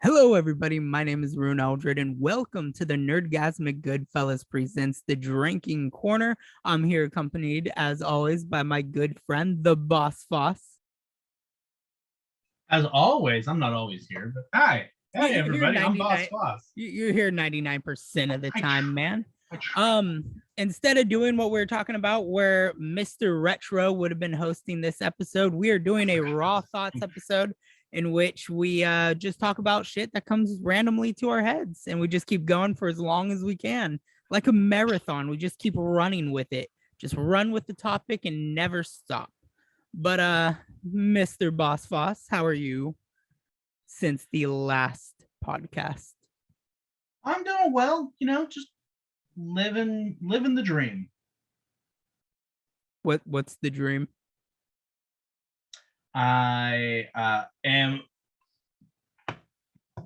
Hello, everybody. My name is Ryunn Eldred, and welcome to the Nerdgasmic Goodfellas presents the Drinking Corner. I'm here accompanied, as always, by my good friend, the Boss Foss. As always, I'm not always here, but hi. Hey, You're here everybody. I'm Boss 99. Foss. You're here 99% of the I time, man. try. Instead of doing what we're talking about, where Mr. Retro would have been hosting this episode, we are doing a Raw Thoughts episode in which we just talk about shit that comes randomly to our heads, and we just keep going for as long as we can, like a marathon. We just keep running with it, just run with the topic and never stop. But Mr. Boss Foss, how are you since the last podcast? I'm doing well, just living the dream. What's the dream? I am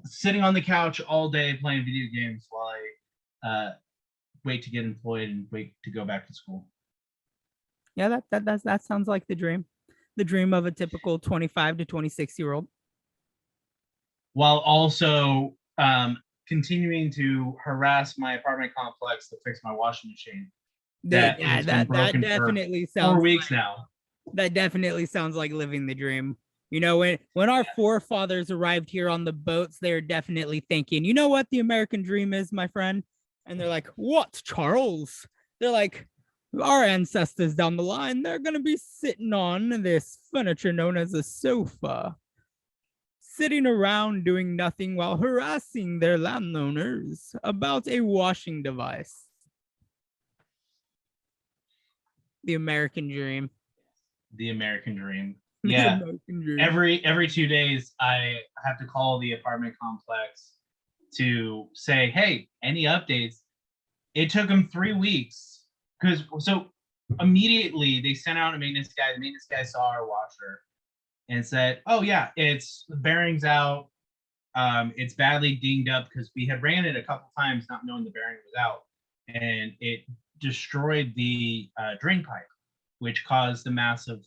sitting on the couch all day playing video games while I wait to get employed and wait to go back to school. Yeah, that sounds like the dream. The dream of a typical 25 to 26-year-old. While also continuing to harass my apartment complex to fix my washing machine. That has been broken definitely for 4 weeks now. That definitely sounds like living the dream. You know, when our forefathers arrived here on the boats, they're definitely thinking, you know what the American dream is, my friend? And they're like, what, Charles? They're like, our ancestors down the line, they're going to be sitting on this furniture known as a sofa, sitting around doing nothing while harassing their landowners about a washing device. The American dream. The American dream. Yeah. American dream. Every 2 days, I have to call the apartment complex to say, hey, any updates? It took them 3 weeks so immediately they sent out a maintenance guy. The maintenance guy saw our washer and said, oh yeah, it's the bearings out. It's badly dinged up because we had ran it a couple times not knowing the bearing was out, and it destroyed the drain pipe, which caused a massive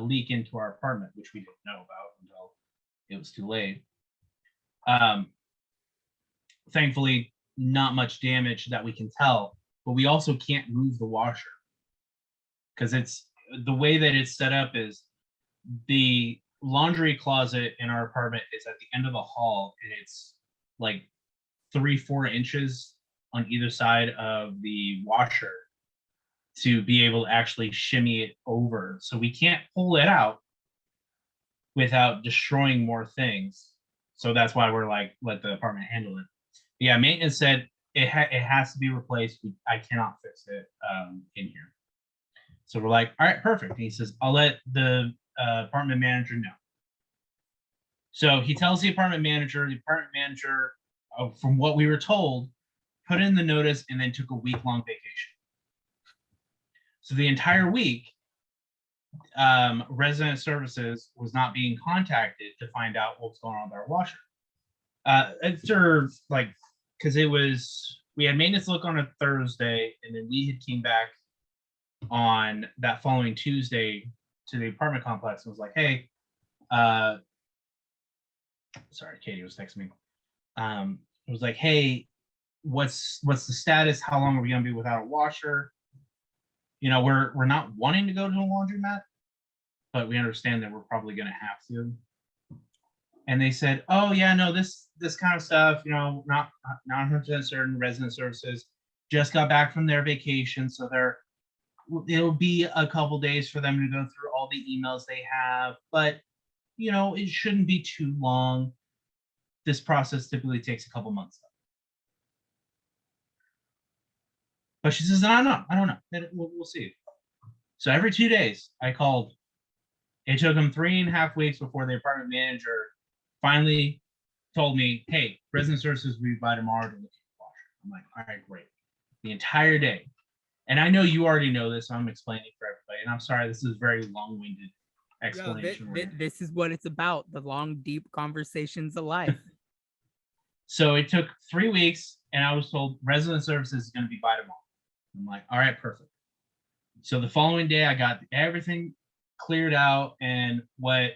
leak into our apartment, which we didn't know about until it was too late. Thankfully, not much damage that we can tell, but we also can't move the washer because it's the way that it's set up is the laundry closet in our apartment is at the end of the hall, and it's like 3-4 inches on either side of the washer to be able to actually shimmy it over. So we can't pull it out without destroying more things. So that's why we're like, let the apartment handle it. But yeah, maintenance said it has to be replaced. I cannot fix it in here. So we're like, all right, perfect. And he says, I'll let the apartment manager know. So he tells the apartment manager, from what we were told, put in the notice and then took a week-long vacation. So the entire week, resident services was not being contacted to find out what was going on with our washer. Because we had maintenance look on a Thursday, and then we had came back on that following Tuesday to the apartment complex and was like, hey, sorry, Katie was texting me. It was like, hey, what's the status? How long are we gonna be without a washer? We're not wanting to go to a laundromat, but we understand that we're probably gonna have to. And they said, oh yeah, no, this kind of stuff, not 100% certain. Resident services just got back from their vacation, so it'll be a couple days for them to go through all the emails they have, but it shouldn't be too long. This process typically takes a couple months. But she says, I don't know. We'll see. So every 2 days, I called. It took them 3.5 weeks before the apartment manager finally told me, hey, resident services will be by tomorrow to look at the washer. I'm like, all right, great. The entire day. And I know you already know this, so I'm explaining for everybody. And I'm sorry, this is very long-winded explanation. No, this is what it's about, the long, deep conversations of life. So it took 3 weeks, and I was told resident services is going to be by tomorrow. I'm like, all right, perfect. So the following day, I got everything cleared out, and what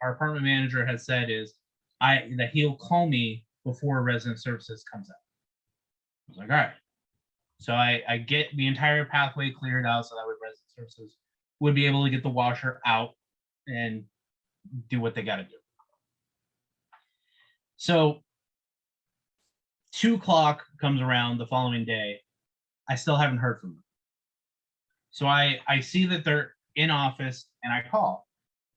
our apartment manager had said is, that he'll call me before resident services comes out. I was like, all right. So I get the entire pathway cleared out so that way resident services would be able to get the washer out and do what they got to do. So 2:00 comes around the following day. I still haven't heard from them. So I see that they're in office and I call.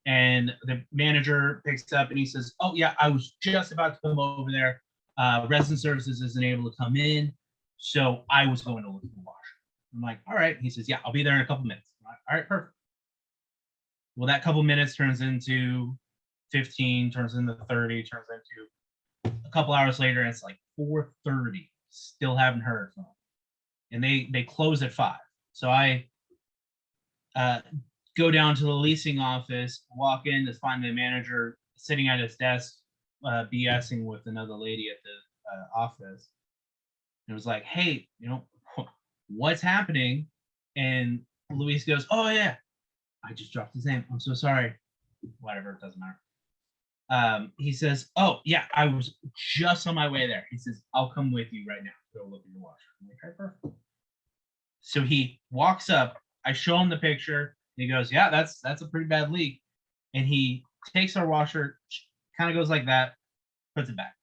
And the manager picks up and he says, oh, yeah, I was just about to come over there. Resident services isn't able to come in. So I was going to look at the washer. I'm like, all right. He says, yeah, I'll be there in a couple minutes. I'm like, all right, perfect. Well, that couple minutes turns into 15, turns into 30, turns into a couple hours later. And it's like 4:30. Still haven't heard from them. And they close at 5. So I go down to the leasing office, walk in to find the manager sitting at his desk, BSing with another lady at the office. And it was like, hey, what's happening? And Luis goes, oh, yeah, I just dropped his name. I'm so sorry. Whatever, it doesn't matter. He says, oh, yeah, I was just on my way there. He says, I'll come with you right now. Go look at your washer. I'm like, okay, perfect. So he walks up. I show him the picture. He goes, yeah, that's a pretty bad leak. And he takes our washer, kind of goes like that, puts it back.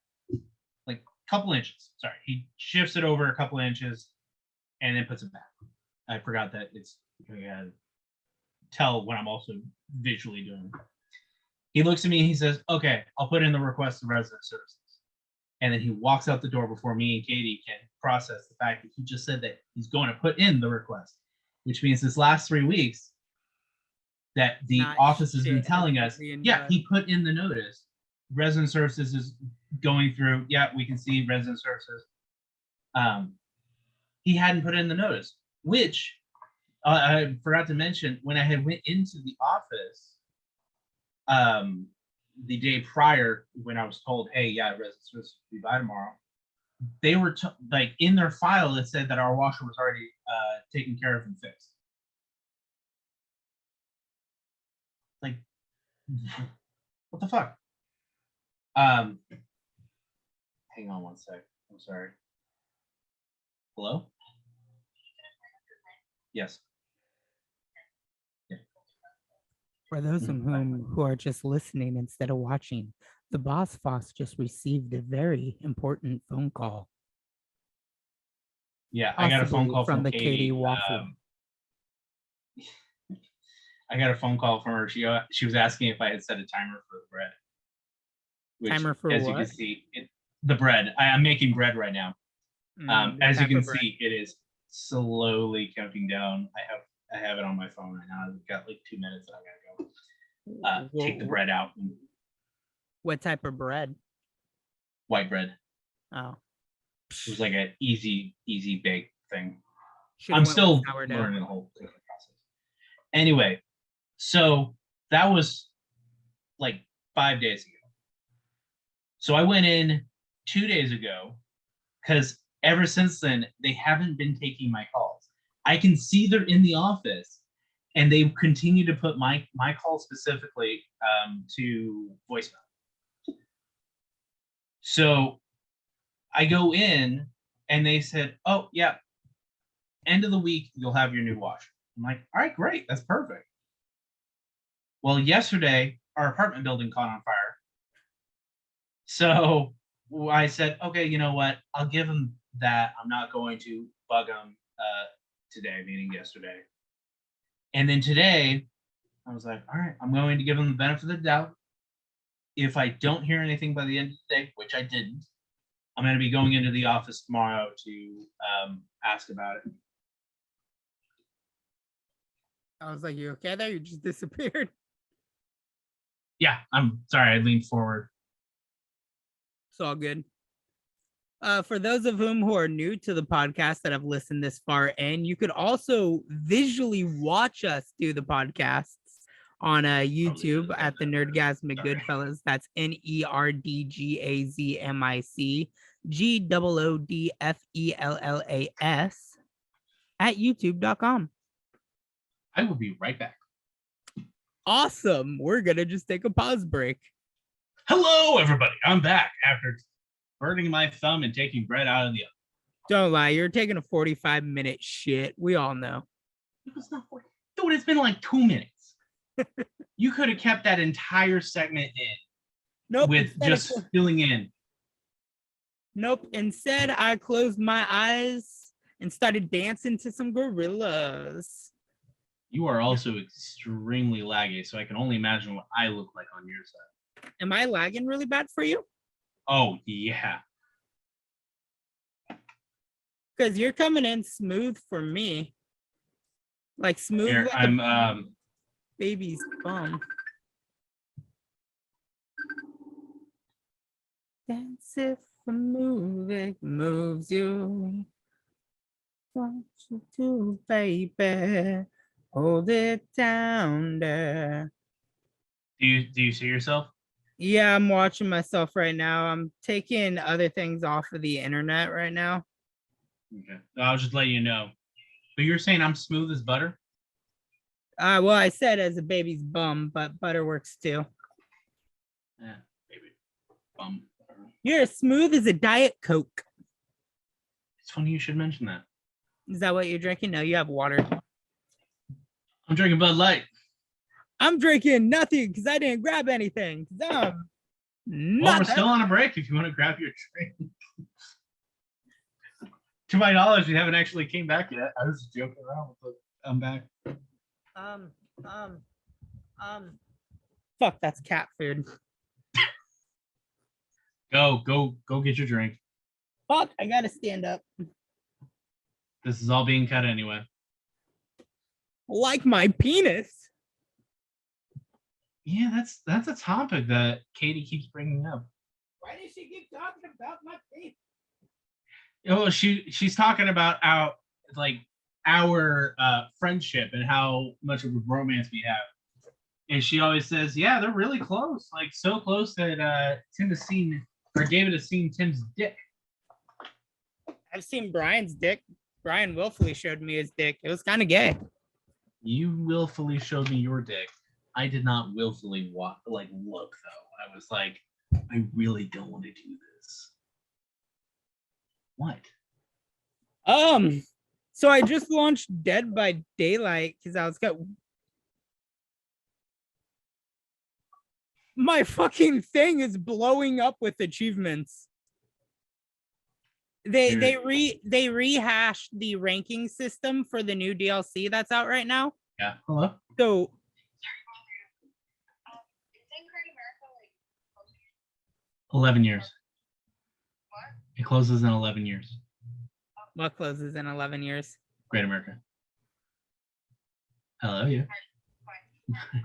Like a couple inches. Sorry. He shifts it over a couple inches and then puts it back. I forgot that it's tell what I'm also visually doing. He looks at me and he says, okay, I'll put in the request to resident services. And then he walks out the door before me and Katie can process the fact that he just said that he's going to put in the request, which means this last 3 weeks that the office has been telling us, yeah, he put in the notice. Resident services is going through, yeah, we can see resident services. He hadn't put in the notice, which I forgot to mention when I had went into the office the day prior when I was told, hey, yeah, resident services will be by tomorrow. They were like in their file, it said that our washer was already taken care of and fixed. Like, what the fuck? Hang on one sec. I'm sorry. Hello? Yes. Yeah. For those of who are just listening instead of watching, the Boss Foss just received a very important phone call. Yeah, I got a phone call from the Katie Waffle. I got a phone call from her. She was asking if I had set a timer for the bread. Which, timer for as what? you can see, the bread. I'm making bread right now. As you can see, it is slowly counting down. I have it on my phone right now. I've got like 2 minutes that I gotta go take the bread out. What type of bread? White bread. Oh. It was like an easy bake thing. I'm still learning the whole process. Anyway, so that was like 5 days ago. So I went in 2 days ago because ever since then, they haven't been taking my calls. I can see they're in the office and they continue to put my call specifically to voicemail. So I go in and they said, oh, yeah, end of the week, you'll have your new washer. I'm like, all right, great. That's perfect. Well, yesterday, our apartment building caught on fire. So I said, okay, you know what? I'll give them that. I'm not going to bug them today, meaning yesterday. And then today, I was like, all right, I'm going to give them the benefit of the doubt. If I don't hear anything by the end of the day, which I didn't, I'm going to be going into the office tomorrow to ask about it. I was like, you okay there? You just disappeared. Yeah, I'm sorry. I leaned forward. It's all good. For those of whom who are new to the podcast that have listened this far in, you could also visually watch us do the podcasts on YouTube at the Nerdgasmic Goodfellas. That's NERDGAZMIC GOODFELLAS at youtube.com. I will be right back. Awesome. We're gonna just take a pause break. Hello, everybody. I'm back after burning my thumb and taking bread out of the oven. Don't lie, you're taking a 45-minute shit. We all know. It was not 40. Dude, it's been like 2 minutes. You could have kept that entire segment in. Nope. With just filling in. Nope. Instead, I closed my eyes and started dancing to some gorillas. You are also extremely laggy, so I can only imagine what I look like on your side. Am I lagging really bad for you? Oh, yeah. Because you're coming in smooth for me. Like smooth. Here, like I'm baby's bum. Dance if a movie moves you. What you do, baby? Hold it down there. Do you see yourself? Yeah, I'm watching myself right now. I'm taking other things off of the internet right now. Okay. I'll just let you know. But you're saying I'm smooth as butter? Well, I said as a baby's bum, but butter works too. Yeah, baby. Bum. You're as smooth as a Diet Coke. It's funny you should mention that. Is that what you're drinking? No, you have water. I'm drinking Bud Light. I'm drinking nothing because I didn't grab anything. Well, we're still on a break if you want to grab your drink. To my knowledge, we haven't actually came back yet. I was just joking around with the I'm back. Fuck, that's cat food. Go get your drink. Fuck, I gotta stand up. This is all being cut anyway. Like my penis. Yeah, that's a topic that Katie keeps bringing up. Why does she keep talking about my penis? Oh, she's talking about our friendship and how much of a romance we have. And she always says, yeah, they're really close. Like so close that David has seen Tim's dick. I've seen Brian's dick. Brian willfully showed me his dick. It was kind of gay. You willfully showed me your dick. I did not willfully look though. I was like, I really don't want to do this. What? So I just launched Dead by Daylight because I was my fucking thing is blowing up with achievements. They rehashed the ranking system for the new DLC that's out right now. Yeah. Hello. So 11 years. What? It closes in 11 years. What closes in 11 years? Great America. I love you.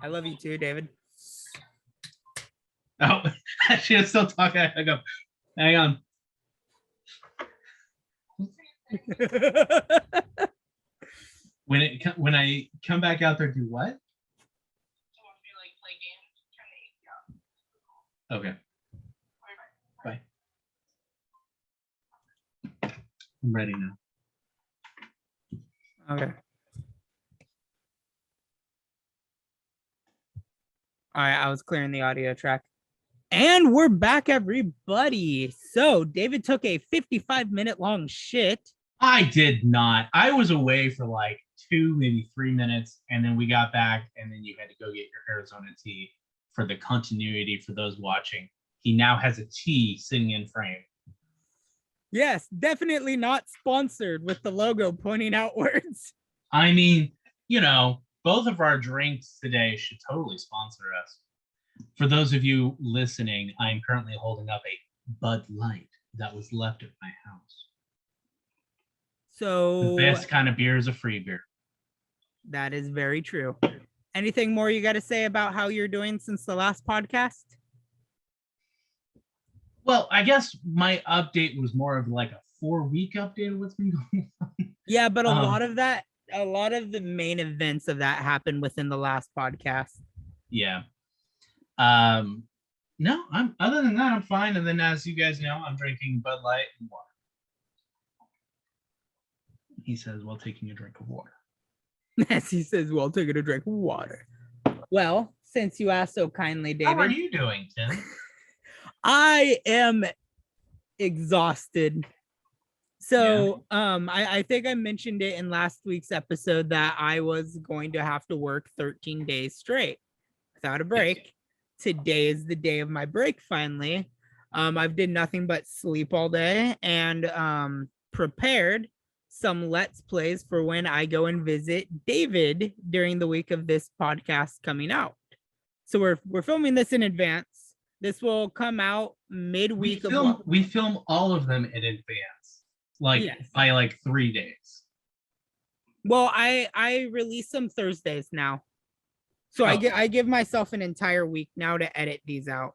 I love you too, David. Oh, she is still talking. I go, hang on. When I come back out there, do what? Okay. Bye. I'm ready now. Okay. All right, I was clearing the audio track. And we're back, everybody. So David took a 55-minute long shit. I did not. I was away for like 2, maybe 3 minutes, and then we got back, and then you had to go get your Arizona tea for the continuity for those watching. He now has a tea sitting in frame. Yes, definitely not sponsored with the logo pointing outwards. I mean, both of our drinks today should totally sponsor us. For those of you listening, I am currently holding up a Bud Light that was left at my house. So the best kind of beer is a free beer. That is very true. Anything more you got to say about how you're doing since the last podcast? Well, I guess my update was more of like a 4-week update of what's been going on. Yeah, but a lot of the main events of that happened within the last podcast. Yeah. No, other than that, I'm fine. And then as you guys know, I'm drinking Bud Light and water. He says while taking a drink of water. As he says while taking a drink of water. Well, since you asked so kindly, David. How are you doing, Tim? I am exhausted. So I think I mentioned it in last week's episode that I was going to have to work 13 days straight without a break. Today is the day of my break finally. I've did nothing but sleep all day and prepared some let's plays for when I go and visit David during the week of this podcast coming out. So we're filming this in advance. This will come out midweek. We film all of them in advance, like by like 3 days. Well, I release them Thursdays now, so I give myself an entire week now to edit these out.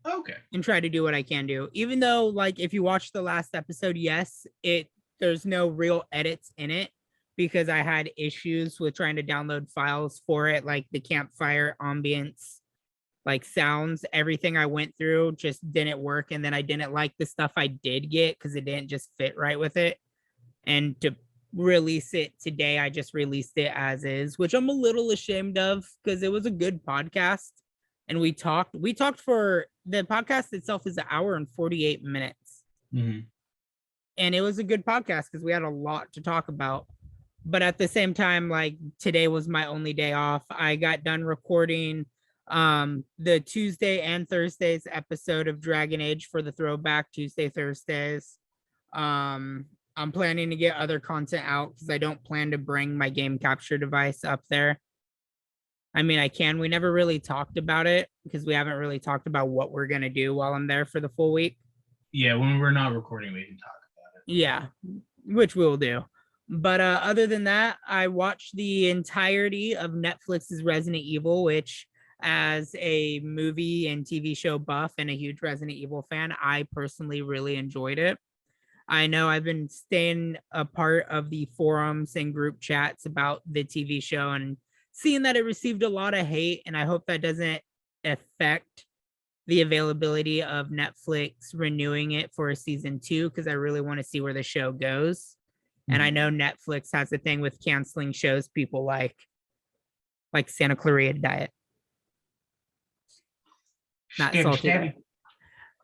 Okay. And try to do what I can do. Even though, like, if you watch the last episode, yes, there's no real edits in it because I had issues with trying to download files for it, like the campfire ambience, like sounds, everything I went through just didn't work. And then I didn't like the stuff I did get because it didn't just fit right with it. And to release it today, I just released it as is, which I'm a little ashamed of because it was a good podcast. And we talked for the podcast itself is 1 hour and 48 minutes. Mm-hmm. And it was a good podcast because we had a lot to talk about. But at the same time, like today was my only day off. I got done recording the Tuesday and Thursdays episode of Dragon Age for the throwback Tuesday, Thursdays. I'm planning to get other content out because I don't plan to bring my game capture device up there. I mean, I can. We never really talked about it because we haven't really talked about what we're going to do while I'm there for the full week. Yeah, when we're not recording, we can talk about it. Yeah, which we'll do. But other than that, I watched the entirety of Netflix's Resident Evil, which as a movie and TV show buff and a huge Resident Evil fan, I personally really enjoyed it. I know I've been staying a part of the forums and group chats about the TV show and seeing that it received a lot of hate, and I hope that doesn't affect the availability of Netflix renewing it for a season 2 because I really want to see where the show goes. Mm-hmm. And I know Netflix has a thing with canceling shows people like Santa Clarita Diet. Not salty.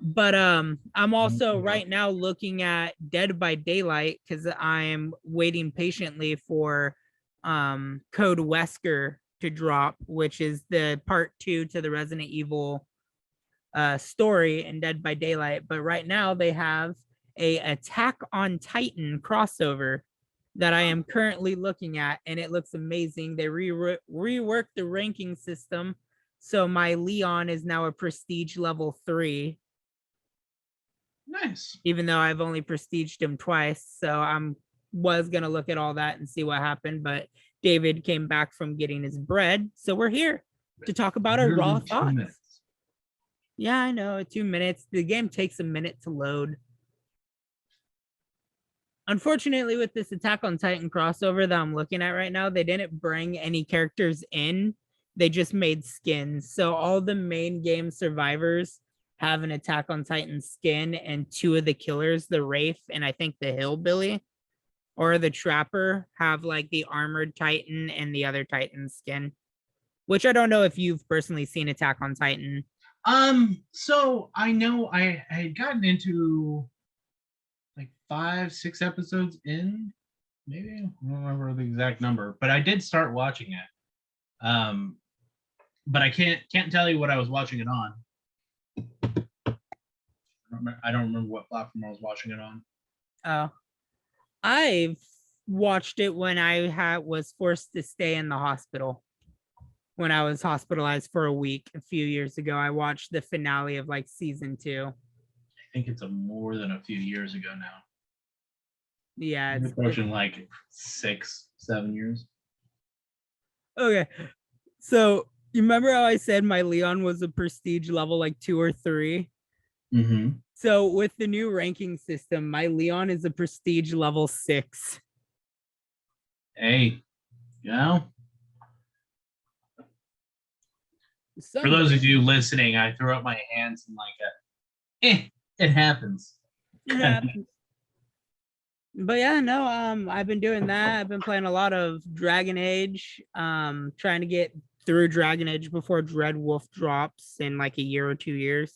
But I'm also right now looking at Dead by Daylight because I'm waiting patiently for Code Wesker to drop, which is the part 2 to the Resident Evil story in Dead by Daylight. But right now they have a Attack on Titan crossover that I am currently looking at, and it looks amazing. They reworked the ranking system, so my Leon is now a prestige level 3. Nice. Even though I've only prestiged him twice, so I'm was gonna look at all that and see what happened, but David came back from getting his bread, so we're here to talk about our raw thoughts. Yeah, I know, 2 minutes. The game takes a minute to load. Unfortunately, with this Attack on Titan crossover that I'm looking at right now, they didn't bring any characters in. They just made skins. So all the main game survivors have an Attack on Titan skin, and 2 of the killers, the Wraith and I think the Hillbilly or the Trapper, have like the Armored Titan and the other Titan skin, which I don't know if you've personally seen Attack on Titan. So I know I had gotten into like 5-6 episodes in, maybe I don't remember the exact number, but I did start watching it. But I can't tell you what I was watching it on. I don't remember what platform I was watching it on. Oh, I've watched it when I was forced to stay in the hospital. When I was hospitalized for a week a few years ago, I watched the finale of like season 2. I think it's more than a few years ago now. Yeah, it's approaching like 6-7 years. Okay, so you remember how I said my Leon was a prestige level like 2 or 3? Mm-hmm. So with the new ranking system, my Leon is a prestige level 6. Hey, you know, for those of you listening, I threw up my hands and like it happens. It happens. But yeah, no, I've been doing that. I've been playing a lot of Dragon Age, trying to get through Dragon Age before Dread Wolf drops in like a year or 2 years.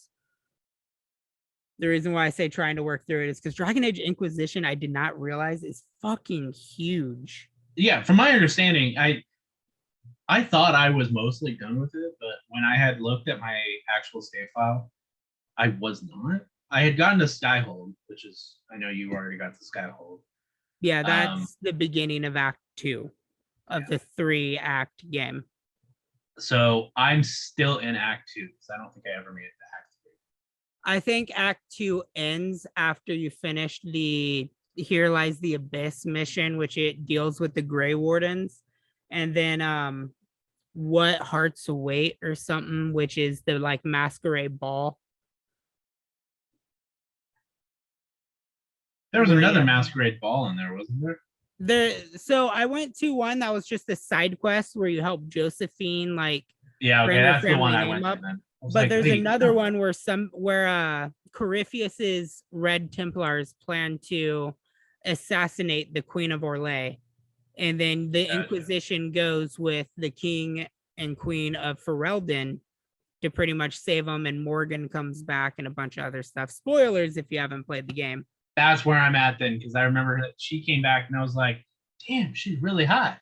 the reason why I say trying to work through it is because Dragon Age Inquisition, I did not realize is fucking huge. Yeah, from my understanding, I thought I was mostly done with it, but when I had looked at my actual save file, I was not. I had gotten to Skyhold, which is, I know you already got to Skyhold. Yeah, that's the beginning of Act 2 of the 3-act game. So I'm still in Act 2 because I don't think I ever made it to Act 3. I think Act 2 ends after you finish the Here Lies the Abyss mission, which it deals with the Grey Wardens, and then What Hearts Await or something, which is the like masquerade ball. There was another masquerade ball in there, wasn't there? So I went to one that was just a side quest where you help Josephine like yeah, okay, that's the one I went to then. But there's another one where Corypheus's Red Templars plan to assassinate the Queen of Orlais, and then the Inquisition goes with the King and Queen of Ferelden to pretty much save them, and Morgan comes back and a bunch of other stuff. Spoilers if you haven't played the game. That's where I'm at then, because I remember that she came back and I was like, damn, she's really hot.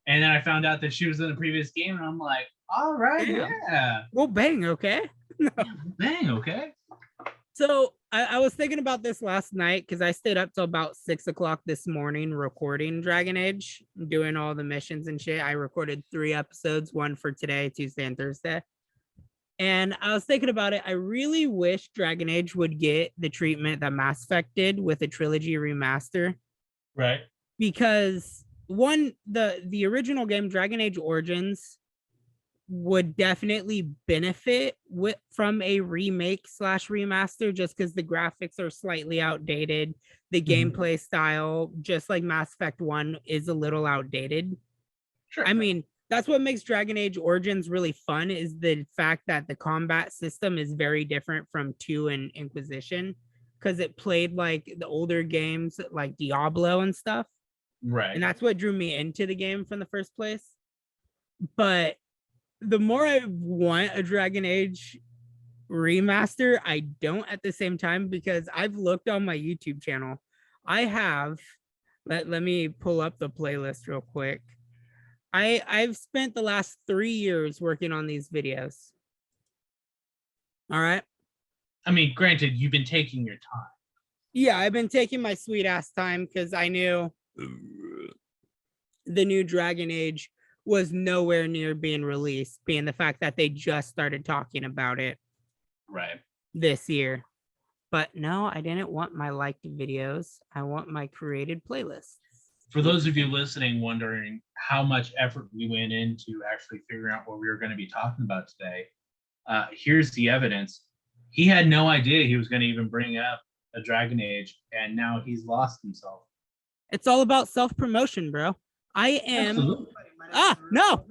And then I found out that she was in the previous game, and I'm like, all right, yeah. Well, bang, okay. Yeah, bang, okay. So I was thinking about this last night because I stayed up till about 6 o'clock this morning recording Dragon Age, doing all the missions and shit. I recorded 3 episodes, one for today, Tuesday, and Thursday. And I was thinking about it. I really wish Dragon Age would get the treatment that Mass Effect did with a trilogy remaster. Right. Because one, the original game, Dragon Age Origins, would definitely benefit from a remake / remaster, just because the graphics are slightly outdated. The gameplay style, just like Mass Effect 1, is a little outdated. Sure. I mean, that's what makes Dragon Age Origins really fun, is the fact that the combat system is very different from 2 and Inquisition, because it played like the older games like Diablo and stuff. Right. And that's what drew me into the game from the first place. But the more I want a Dragon Age remaster, I don't at the same time, because I've looked on my YouTube channel. I have, let me pull up the playlist real quick. I've spent the last 3 years working on these videos. All right. I mean, granted, you've been taking your time. Yeah, I've been taking my sweet ass time because I knew the new Dragon Age was nowhere near being released, being the fact that they just started talking about it this year. But no, I didn't want my liked videos. I want my created playlists. For those of you listening, wondering how much effort we went into actually figuring out what we were going to be talking about today, here's the evidence. He had no idea he was going to even bring up a Dragon Age, and now he's lost himself. It's all about self-promotion, bro. I am... Absolutely. No!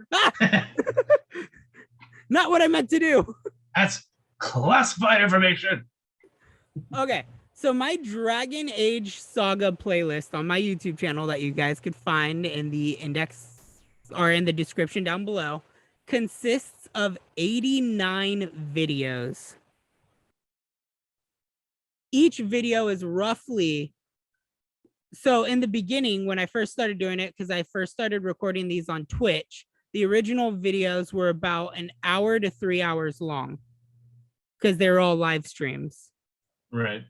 Not what I meant to do. That's classified information. Okay. So my Dragon Age Saga playlist on my YouTube channel that you guys could find in the index or in the description down below consists of 89 videos. Each video is roughly... So in the beginning, when I first started doing it, because I first started recording these on Twitch, the original videos were about an hour to 3 hours long because they're all live streams. Right.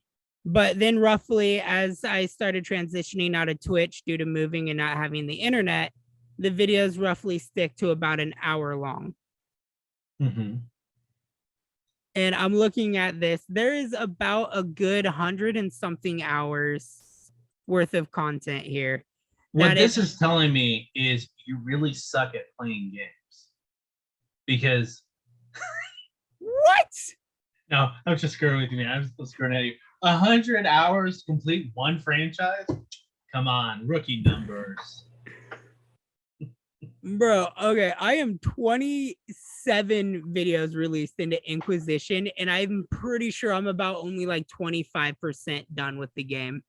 But then roughly as I started transitioning out of Twitch due to moving and not having the internet, the videos roughly stick to about an hour long. Mm-hmm. And I'm looking at this. There is about a good 100 and something hours worth of content here. What this is telling me is you really suck at playing games. Because... What? No, I'm just screwing with you, man. I'm still screwing at you. 100 hours to complete one franchise? Come on, rookie numbers. Bro, okay, I am 27 videos released into Inquisition, and I'm pretty sure I'm about only like 25% done with the game.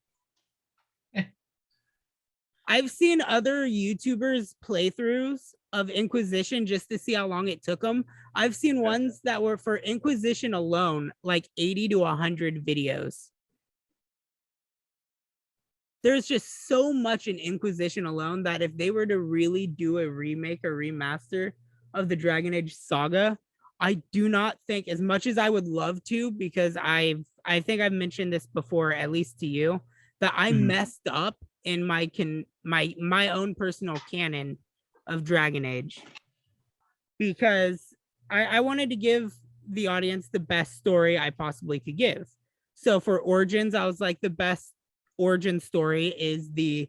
I've seen other YouTubers playthroughs of Inquisition just to see how long it took them. I've seen ones that were for Inquisition alone, like 80 to 100 videos. There's just so much in Inquisition alone that if they were to really do a remake or remaster of the Dragon Age saga, I do not think, as much as I would love to, because I think I've mentioned this before, at least to you, that I messed up in my own personal canon of Dragon Age, because I wanted to give the audience the best story I possibly could give. So for Origins, I was like, the best origin story is the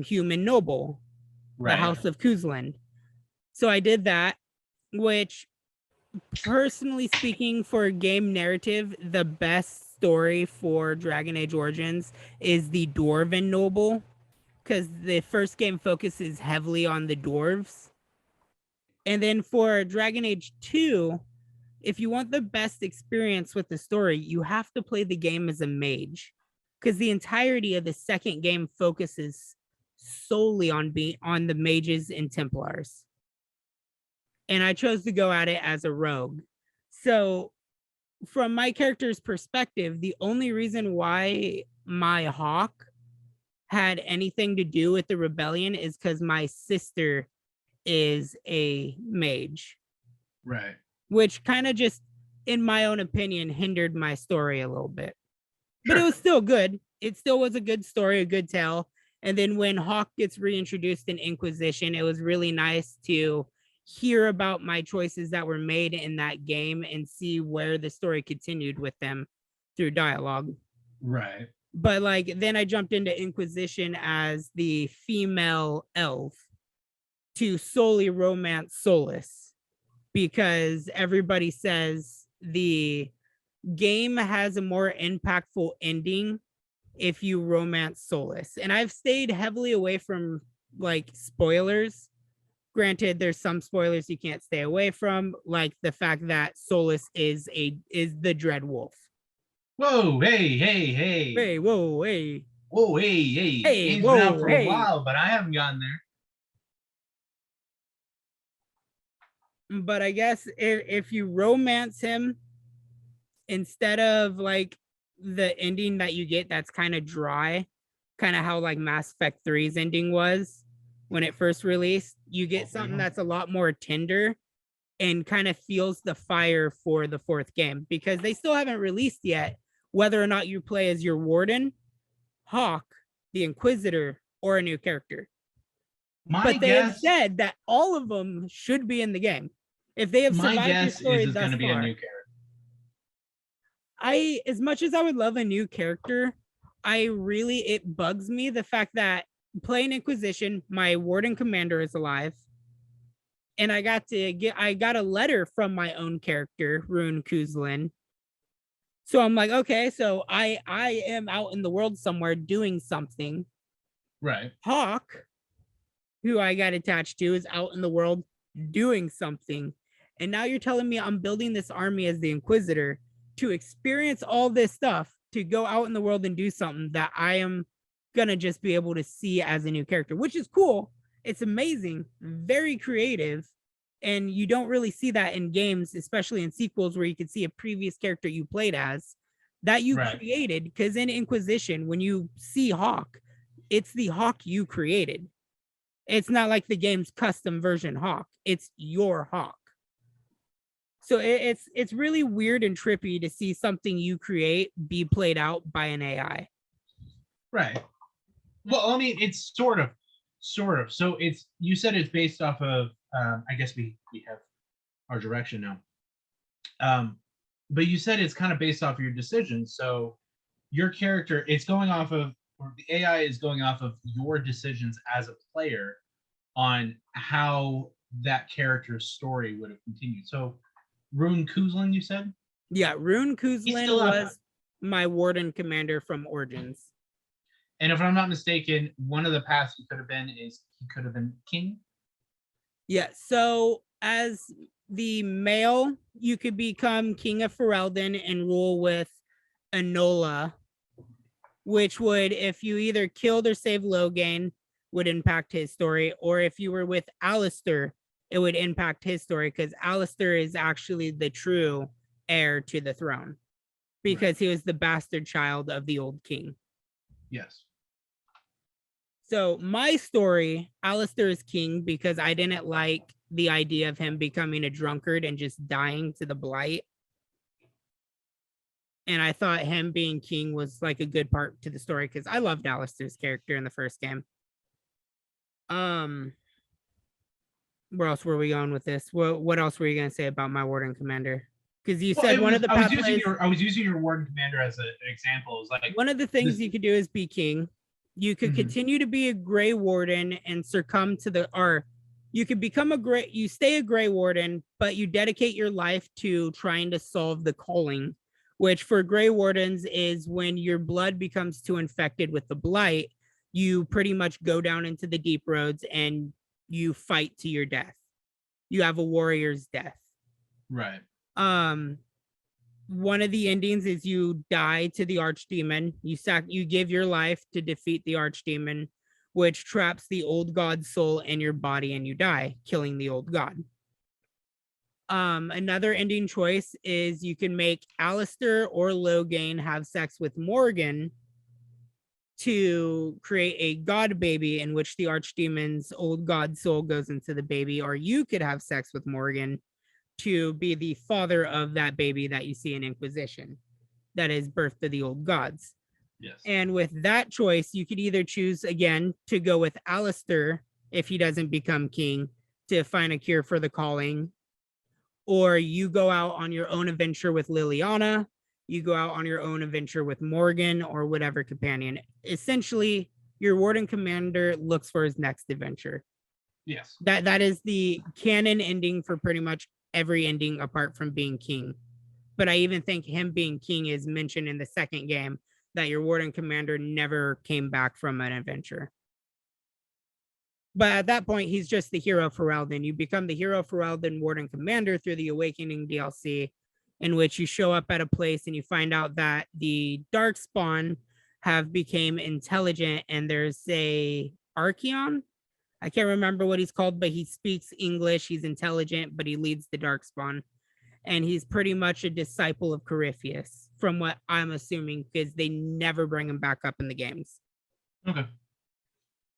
human noble, the House of Kuzland. So I did that, which, personally speaking, for game narrative, the best story for Dragon Age Origins is the Dwarven noble, because the first game focuses heavily on the dwarves. And then for Dragon Age 2, if you want the best experience with the story, you have to play the game as a mage, because the entirety of the second game focuses solely on the mages and Templars. And I chose to go at it as a rogue. So from my character's perspective, the only reason why my hawk had anything to do with the rebellion is because my sister is a mage. Right. Which kind of just, in my own opinion, hindered my story a little bit. But it was still good. It still was a good story, a good tale. And then when Hawk gets reintroduced in Inquisition, it was really nice to hear about my choices that were made in that game and see where the story continued with them through dialogue. Right. But like, then I jumped into Inquisition as the female elf to solely romance Solus, because everybody says the game has a more impactful ending if you romance Solus. And I've stayed heavily away from like spoilers. Granted, there's some spoilers you can't stay away from, like the fact that Solus is the Dread Wolf. Whoa, hey. Hey, whoa, hey. Whoa, hey. Hey, Game's whoa, been out for hey. a while, but I haven't gotten there. But I guess if you romance him, instead of like the ending that you get that's kind of dry, kind of how like Mass Effect 3's ending was when it first released, you get something that's a lot more tender and kind of feels the fire for the fourth game, because they still haven't released yet whether or not you play as your Warden, Hawk, the Inquisitor, or a new character. But they have said that all of them should be in the game. If they have survived the story thus far, be a new character. As much as I would love a new character, it bugs me the fact that playing Inquisition, my Warden Commander is alive. And I got a letter from my own character, Ryunn Eldred. So I'm like, okay, so I am out in the world somewhere doing something. Right. Hawk, who I got attached to, is out in the world doing something. And now you're telling me I'm building this army as the Inquisitor to experience all this stuff, to go out in the world and do something that I am gonna just be able to see as a new character, which is cool. It's amazing, very creative. And you don't really see that in games, especially in sequels where you can see a previous character you played as that you created. Because in Inquisition, when you see Hawk, it's the Hawk you created. It's not like the game's custom version Hawk. It's your Hawk. So it's really weird and trippy to see something you create be played out by an AI. Right. Well, I mean, it's sort of. So it's, you said it's based off of, I guess we have our direction now. But you said it's kind of based off of your decisions. So your character, it's going off of, or the AI is going off of your decisions as a player on how that character's story would have continued. So Ryunn Eldred, you said? Yeah, Ryunn Eldred was my Warden Commander from Origins. And if I'm not mistaken, one of the paths he could have been king. Yeah, so as the male, you could become King of Ferelden and rule with Enola, which would, if you either killed or saved Logain, would impact his story. Or if you were with Alistair, it would impact his story, because Alistair is actually the true heir to the throne because he was the bastard child of the old king. Yes. So my story, Alistair is king because I didn't like the idea of him becoming a drunkard and just dying to the blight. And I thought him being king was like a good part to the story because I loved Alistair's character in the first game. Where else were we going with this? What else were you gonna say about my warden commander? Because you said one of the I was using your warden commander as an example. It was like one of the things you could do is be king. You could continue to be a gray warden and succumb to the, or you could become you stay a gray warden, but you dedicate your life to trying to solve the calling, which for gray wardens is when your blood becomes too infected with the blight, you pretty much go down into the deep roads and you fight to your death. You have a warrior's death. Right. One of the endings is you die to the archdemon. You give your life to defeat the archdemon, which traps the old god's soul in your body, and you die, killing the old god. Another ending choice is you can make Alistair or Loghain have sex with Morgan to create a god baby in which the archdemon's old god soul goes into the baby, or you could have sex with Morgan to be the father of that baby that you see in Inquisition, that is birth to the old gods. Yes. And with that choice, you could either choose again to go with Alistair if he doesn't become king to find a cure for the calling, or you go out on your own adventure with Liliana, you go out on your own adventure with Morgan or whatever companion. Essentially, your warden commander looks for his next adventure. Yes. That is the canon ending for pretty much every ending apart from being king. But I even think him being king is mentioned in the second game, that your warden commander never came back from an adventure. But at that point, he's just the hero for Ferelden. You become the hero for Ferelden warden commander through the Awakening DLC, in which you show up at a place and you find out that the Darkspawn have become intelligent, and there's a Archeon. I can't remember what he's called, but he speaks English. He's intelligent, but he leads the Darkspawn. And he's pretty much a disciple of Corypheus, from what I'm assuming, because they never bring him back up in the games. Okay.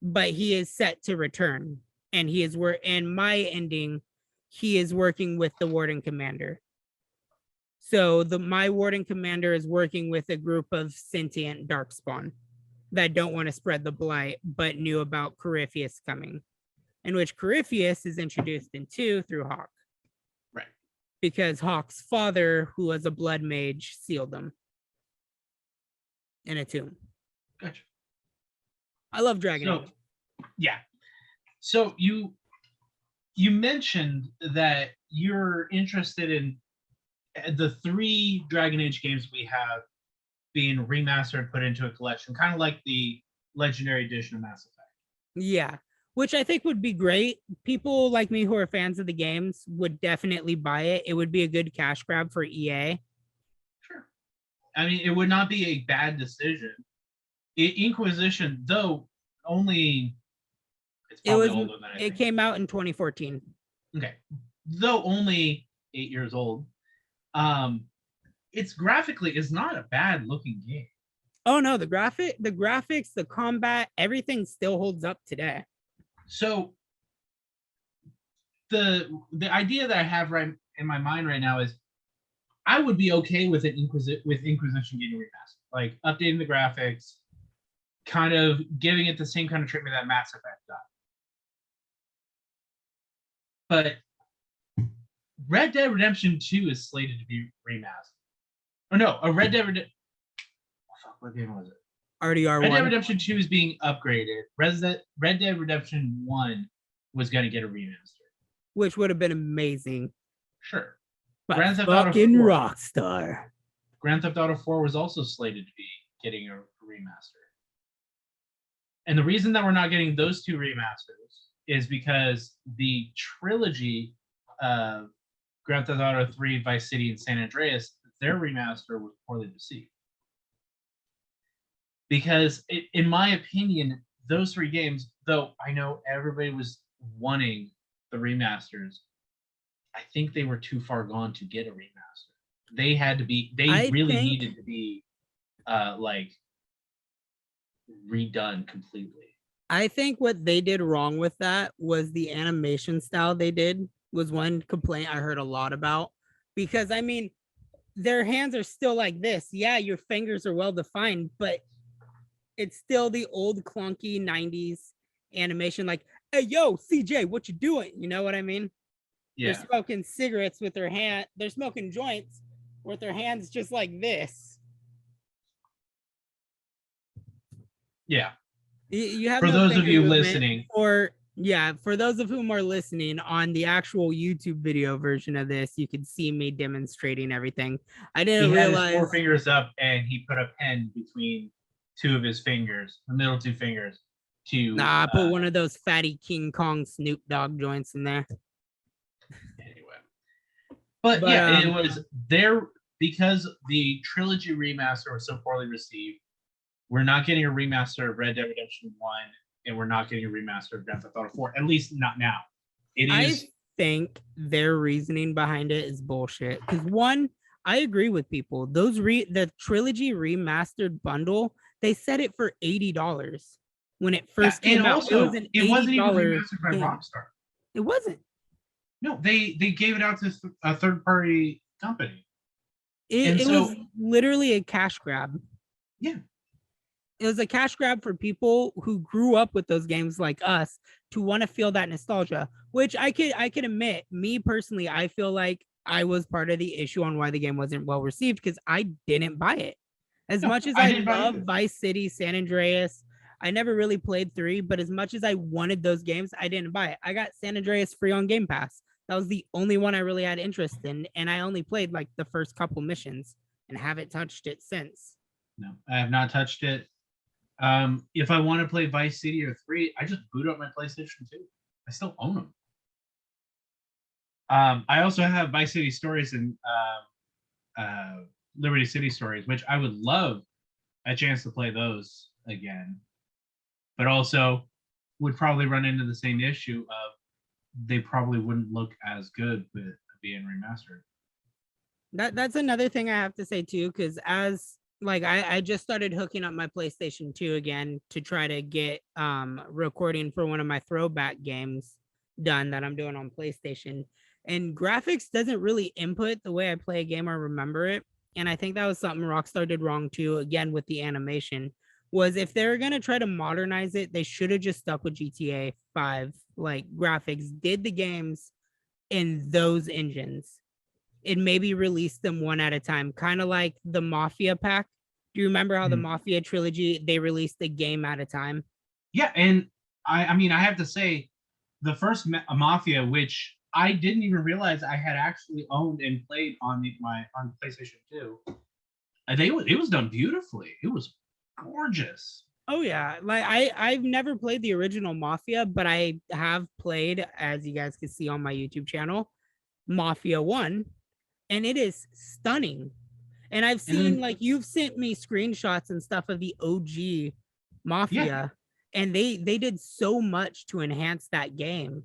But he is set to return. And he is in my ending, he is working with the Warden Commander. So my Warden Commander is working with a group of sentient Darkspawn that don't want to spread the blight, but knew about Corypheus coming, in which Corypheus is introduced in 2 through Hawk. Right. Because Hawk's father, who was a blood mage, sealed them in a tomb. Gotcha. I love Dragon Age. Yeah. So you mentioned that you're interested in the 3 Dragon Age games we have being remastered, put into a collection, kind of like the Legendary Edition of Mass Effect. Yeah, which I think would be great. People like me who are fans of the games would definitely buy it. It would be a good cash grab for EA. Sure. I mean, it would not be a bad decision. Inquisition, though, only it's probably older than I think. It came out in 2014. Okay. Though only 8 years old. It's graphically is not a bad looking game. Oh no, the graphics, the combat, everything still holds up today. So the idea that I have right in my mind right now is I would be okay with Inquisition getting remastered, like updating the graphics, kind of giving it the same kind of treatment that Mass Effect got. But Red Dead Redemption 2 is slated to be remastered. Or no, a Red Dead Redemption. What game was it? RDR1. Red Dead Redemption 2 is being upgraded. Red Dead Redemption 1 was going to get a remaster, which would have been amazing. Sure. But Grand Theft Auto 4, Rockstar. Grand Theft Auto 4 was also slated to be getting a remaster. And the reason that we're not getting those 2 remasters is because the trilogy of Grand Theft Auto 3, Vice City, and San Andreas, their remaster was poorly received. Because in my opinion, those 3 games, though I know everybody was wanting the remasters, I think they were too far gone to get a remaster. They had to be. They really needed to be, like, redone completely. I think what they did wrong with that was the animation style they did was one complaint I heard a lot about. Because I mean, their hands are still like this. Yeah, your fingers are well defined, but it's still the old clunky 90s animation. Like, hey, yo, CJ, what you doing? You know what I mean? Yeah. They're smoking cigarettes with their hand. They're smoking joints with their hands just like this. Yeah. You have for no those of you movement, listening, or yeah, for those of whom are listening on the actual YouTube video version of this, you can see me demonstrating everything. I didn't he had realize his 4 fingers up and he put a pen between 2 of his fingers, the middle 2 fingers, to I put one of those fatty King Kong Snoop Dogg joints in there. Anyway. But yeah, it was there because the trilogy remaster was so poorly received. We're not getting a remaster of Red Dead Redemption 1, and we're not getting a remaster of Grand Theft Auto 4, at least not now. I think their reasoning behind it is bullshit. Because one, I agree with people. The trilogy remastered bundle, they set it for $80 when it first came out. Also, it wasn't even $80 remastered by Rockstar. It wasn't. No, they gave it out to a third-party company. It was literally a cash grab. Yeah. It was a cash grab for people who grew up with those games like us to want to feel that nostalgia, which I could admit, me personally, I feel like I was part of the issue on why the game wasn't well received because I didn't buy it. As much as I love Vice City, San Andreas, I never really played 3, but as much as I wanted those games, I didn't buy it. I got San Andreas free on Game Pass. That was the only one I really had interest in, and I only played like the first couple missions and haven't touched it since. No, I have not touched it. If I want to play Vice City or 3, I just boot up my PlayStation 2. I still own them. I also have Vice City Stories and Liberty City Stories, which I would love a chance to play those again. But also would probably run into the same issue of they probably wouldn't look as good with being remastered. That's another thing I have to say too, because as like I just started hooking up my PlayStation 2 again to try to get recording for one of my throwback games done that I'm doing on PlayStation. And graphics doesn't really input the way I play a game or remember it. And I think that was something Rockstar did wrong too, again with the animation. Was if they're gonna try to modernize it, they should have just stuck with GTA 5 like graphics, did the games in those engines, and maybe release them one at a time, kind of like the Mafia pack. Do you remember how the Mafia trilogy, they released the game at a time? Yeah, and I mean, I have to say, the first Mafia, which I didn't even realize I had actually owned and played on on PlayStation 2, it was done beautifully. It was gorgeous. Oh yeah, like I've never played the original Mafia, but I have played, as you guys can see on my YouTube channel, Mafia 1, and it is stunning. And I've seen like you've sent me screenshots and stuff of the OG Mafia, and they did so much to enhance that game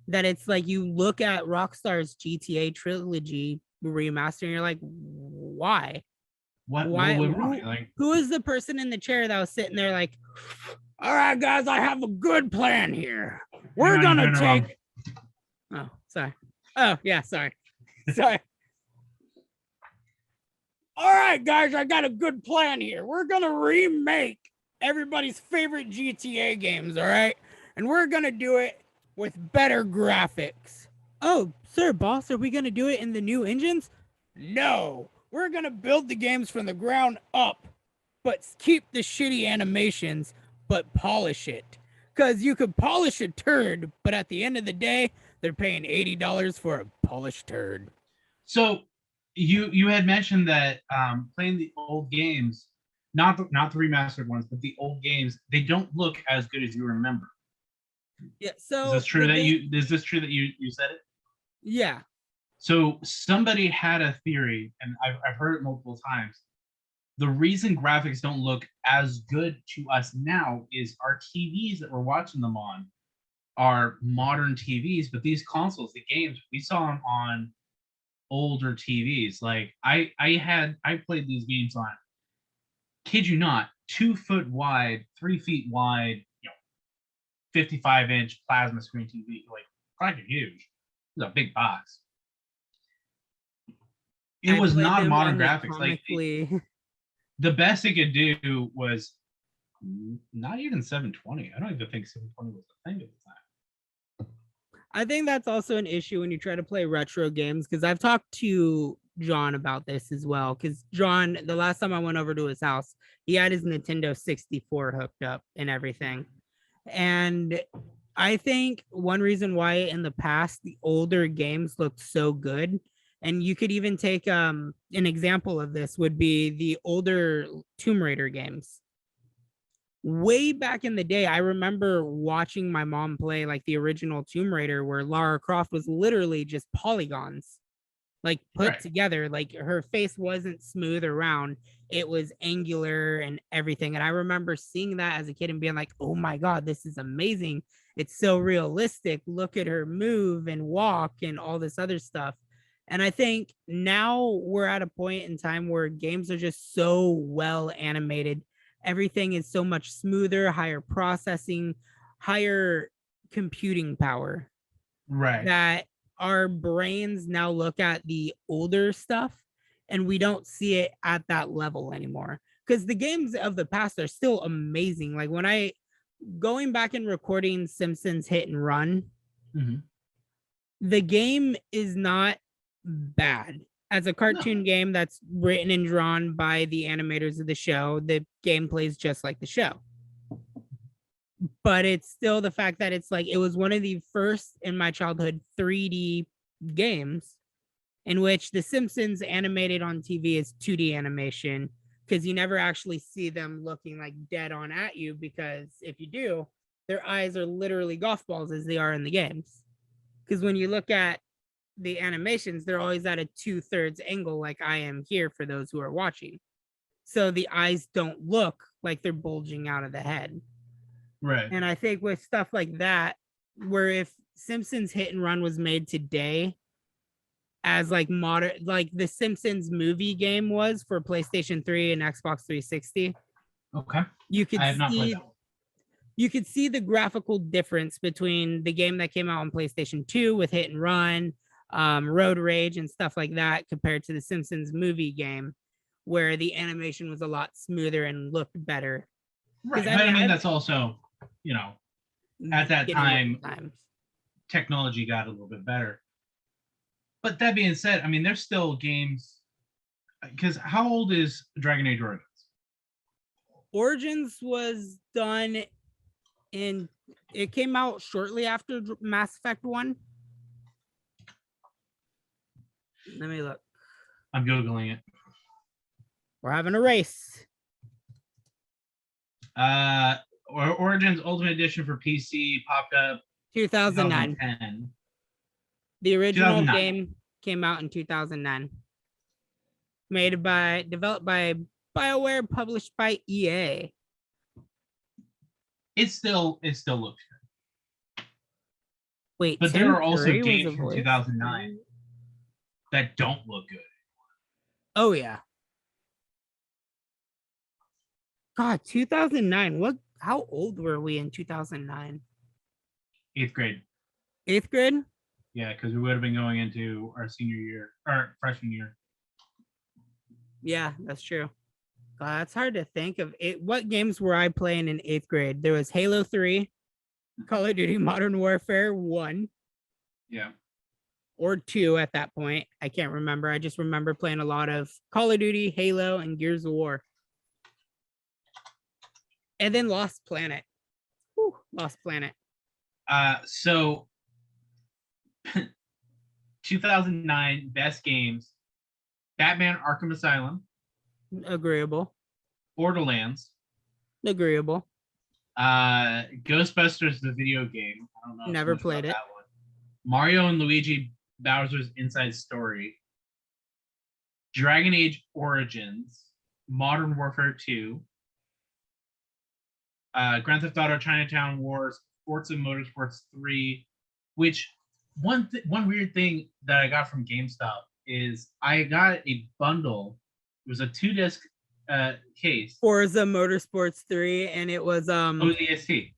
that it's like you look at Rockstar's GTA trilogy remaster and you're like, why? Why? Who is the person in the chair that was sitting there like, all right, guys, I have a good plan here. We're gonna take. Oh, sorry. Oh, yeah, sorry. Sorry. All right, guys, I got a good plan here. We're gonna remake everybody's favorite GTA games, all right? And we're gonna do it with better graphics. Oh, sir, boss, are we gonna do it in the new engines? No. We're going to build the games from the ground up, but keep the shitty animations, but polish it. Because you could polish a turd, but at the end of the day, they're paying $80 for a polished turd. So you had mentioned that playing the old games, not the remastered ones, but the old games, they don't look as good as you remember. Yeah. So is this true that you said it? Yeah. So somebody had a theory, and I've heard it multiple times. The reason graphics don't look as good to us now is our TVs that we're watching them on are modern TVs, but these consoles, the games, we saw them on older TVs. Like I played these games on, kid you not, 2 foot wide, 3 feet wide, 55-inch plasma screen TV, like fucking huge. It was a big box. It I was played not them modern on the graphics. Like comically. the best it could do was not even 720. I don't even think 720 was a thing at the time. I think that's also an issue when you try to play retro games, because I've talked to John about this as well. Because John, the last time I went over to his house, he had his Nintendo 64 hooked up and everything. And I think one reason why in the past the older games looked so good, and you could even take an example of this would be the older Tomb Raider games. Way back in the day, I remember watching my mom play like the original Tomb Raider, where Lara Croft was literally just polygons, like put together. Like her face wasn't smooth or round, it was angular and everything. And I remember seeing that as a kid and being like, oh my God, this is amazing. It's so realistic. Look at her move and walk and all this other stuff. And I think now we're at a point in time where games are just so well animated. Everything is so much smoother, higher processing, higher computing power. Right. That our brains now look at the older stuff and we don't see it at that level anymore. Because the games of the past are still amazing. Like when I going back and recording Simpsons Hit and Run, the game is not bad. As a cartoon game that's written and drawn by the animators of the show, the game plays just like the show. But it's still the fact that it's like it was one of the first in my childhood 3D games in which the Simpsons animated on TV is 2D animation, because you never actually see them looking like dead on at you, because if you do, their eyes are literally golf balls as they are in the games. Because when you look at the animations, they're always at a 2/3 angle, like I am here for those who are watching. So the eyes don't look like they're bulging out of the head. Right. And I think with stuff like that, where if Simpsons Hit and Run was made today as like modern, like the Simpsons movie game was for PlayStation 3 and Xbox 360, okay, you could I have not played see that one. You could see the graphical difference between the game that came out on PlayStation 2 with Hit and Run, Road Rage, and stuff like that, compared to the Simpsons movie game, where the animation was a lot smoother and looked better. Right, but I mean that's also, at that time, technology got a little bit better. But that being said, I mean, there's still games. Because how old is Dragon Age Origins? Origins was done it came out shortly after Mass Effect 1. Let me look. I'm Googling it. We're having a race. Origins Ultimate Edition for PC popped up 2009. 2010. The original game came out in 2009. Developed by BioWare, published by EA. It still looks good. Wait, but there are also games from 2009 that don't look good. Oh yeah. God, 2009. How old were we in 2009? 8th grade. 8th grade? Yeah, because we would have been going into our senior year or freshman year. Yeah, that's true. God, that's hard to think of. What games were I playing in 8th grade? There was Halo 3, Call of Duty Modern Warfare 1. Yeah. Or 2 at that point. I can't remember. I just remember playing a lot of Call of Duty, Halo, and Gears of War. And then Lost Planet. Whew, Lost Planet. So 2009 best games: Batman: Arkham Asylum. Agreeable. Borderlands. Agreeable. Ghostbusters the video game. I don't know. Never played it. That one. Mario and Luigi Bowser's Inside Story. Dragon Age Origins. Modern Warfare 2. Grand Theft Auto Chinatown Wars Forza Motorsports 3, which one weird thing that I got from GameStop is I got a bundle. It was a 2-disc case. Forza Motorsports 3, and it was ODST.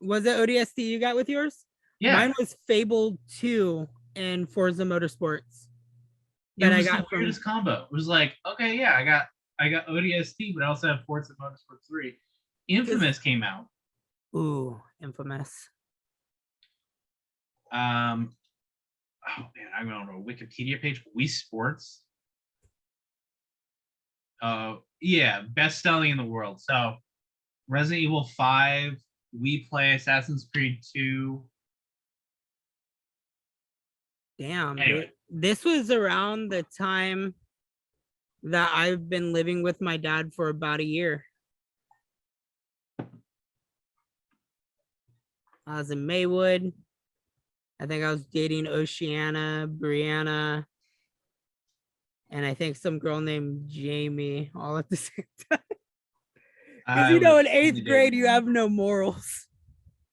Was it ODST you got with yours? Yeah. Mine was Fable 2 and Forza Motorsports. It was the weirdest combo. It was like, okay, yeah, I got ODST, but I also have Forza Motorsports 3. Infamous came out. Ooh, Infamous. Oh man, I'm on a Wikipedia page. Wii Sports. Yeah, best selling in the world. So Resident Evil 5, Wii Play, Assassin's Creed 2. Damn. Anyway. This was around the time that I've been living with my dad for about a year. I was in Maywood. I think I was dating Oceana, Brianna, and I think some girl named Jamie all at the same time. Because you know, in 8th grade, you have no morals.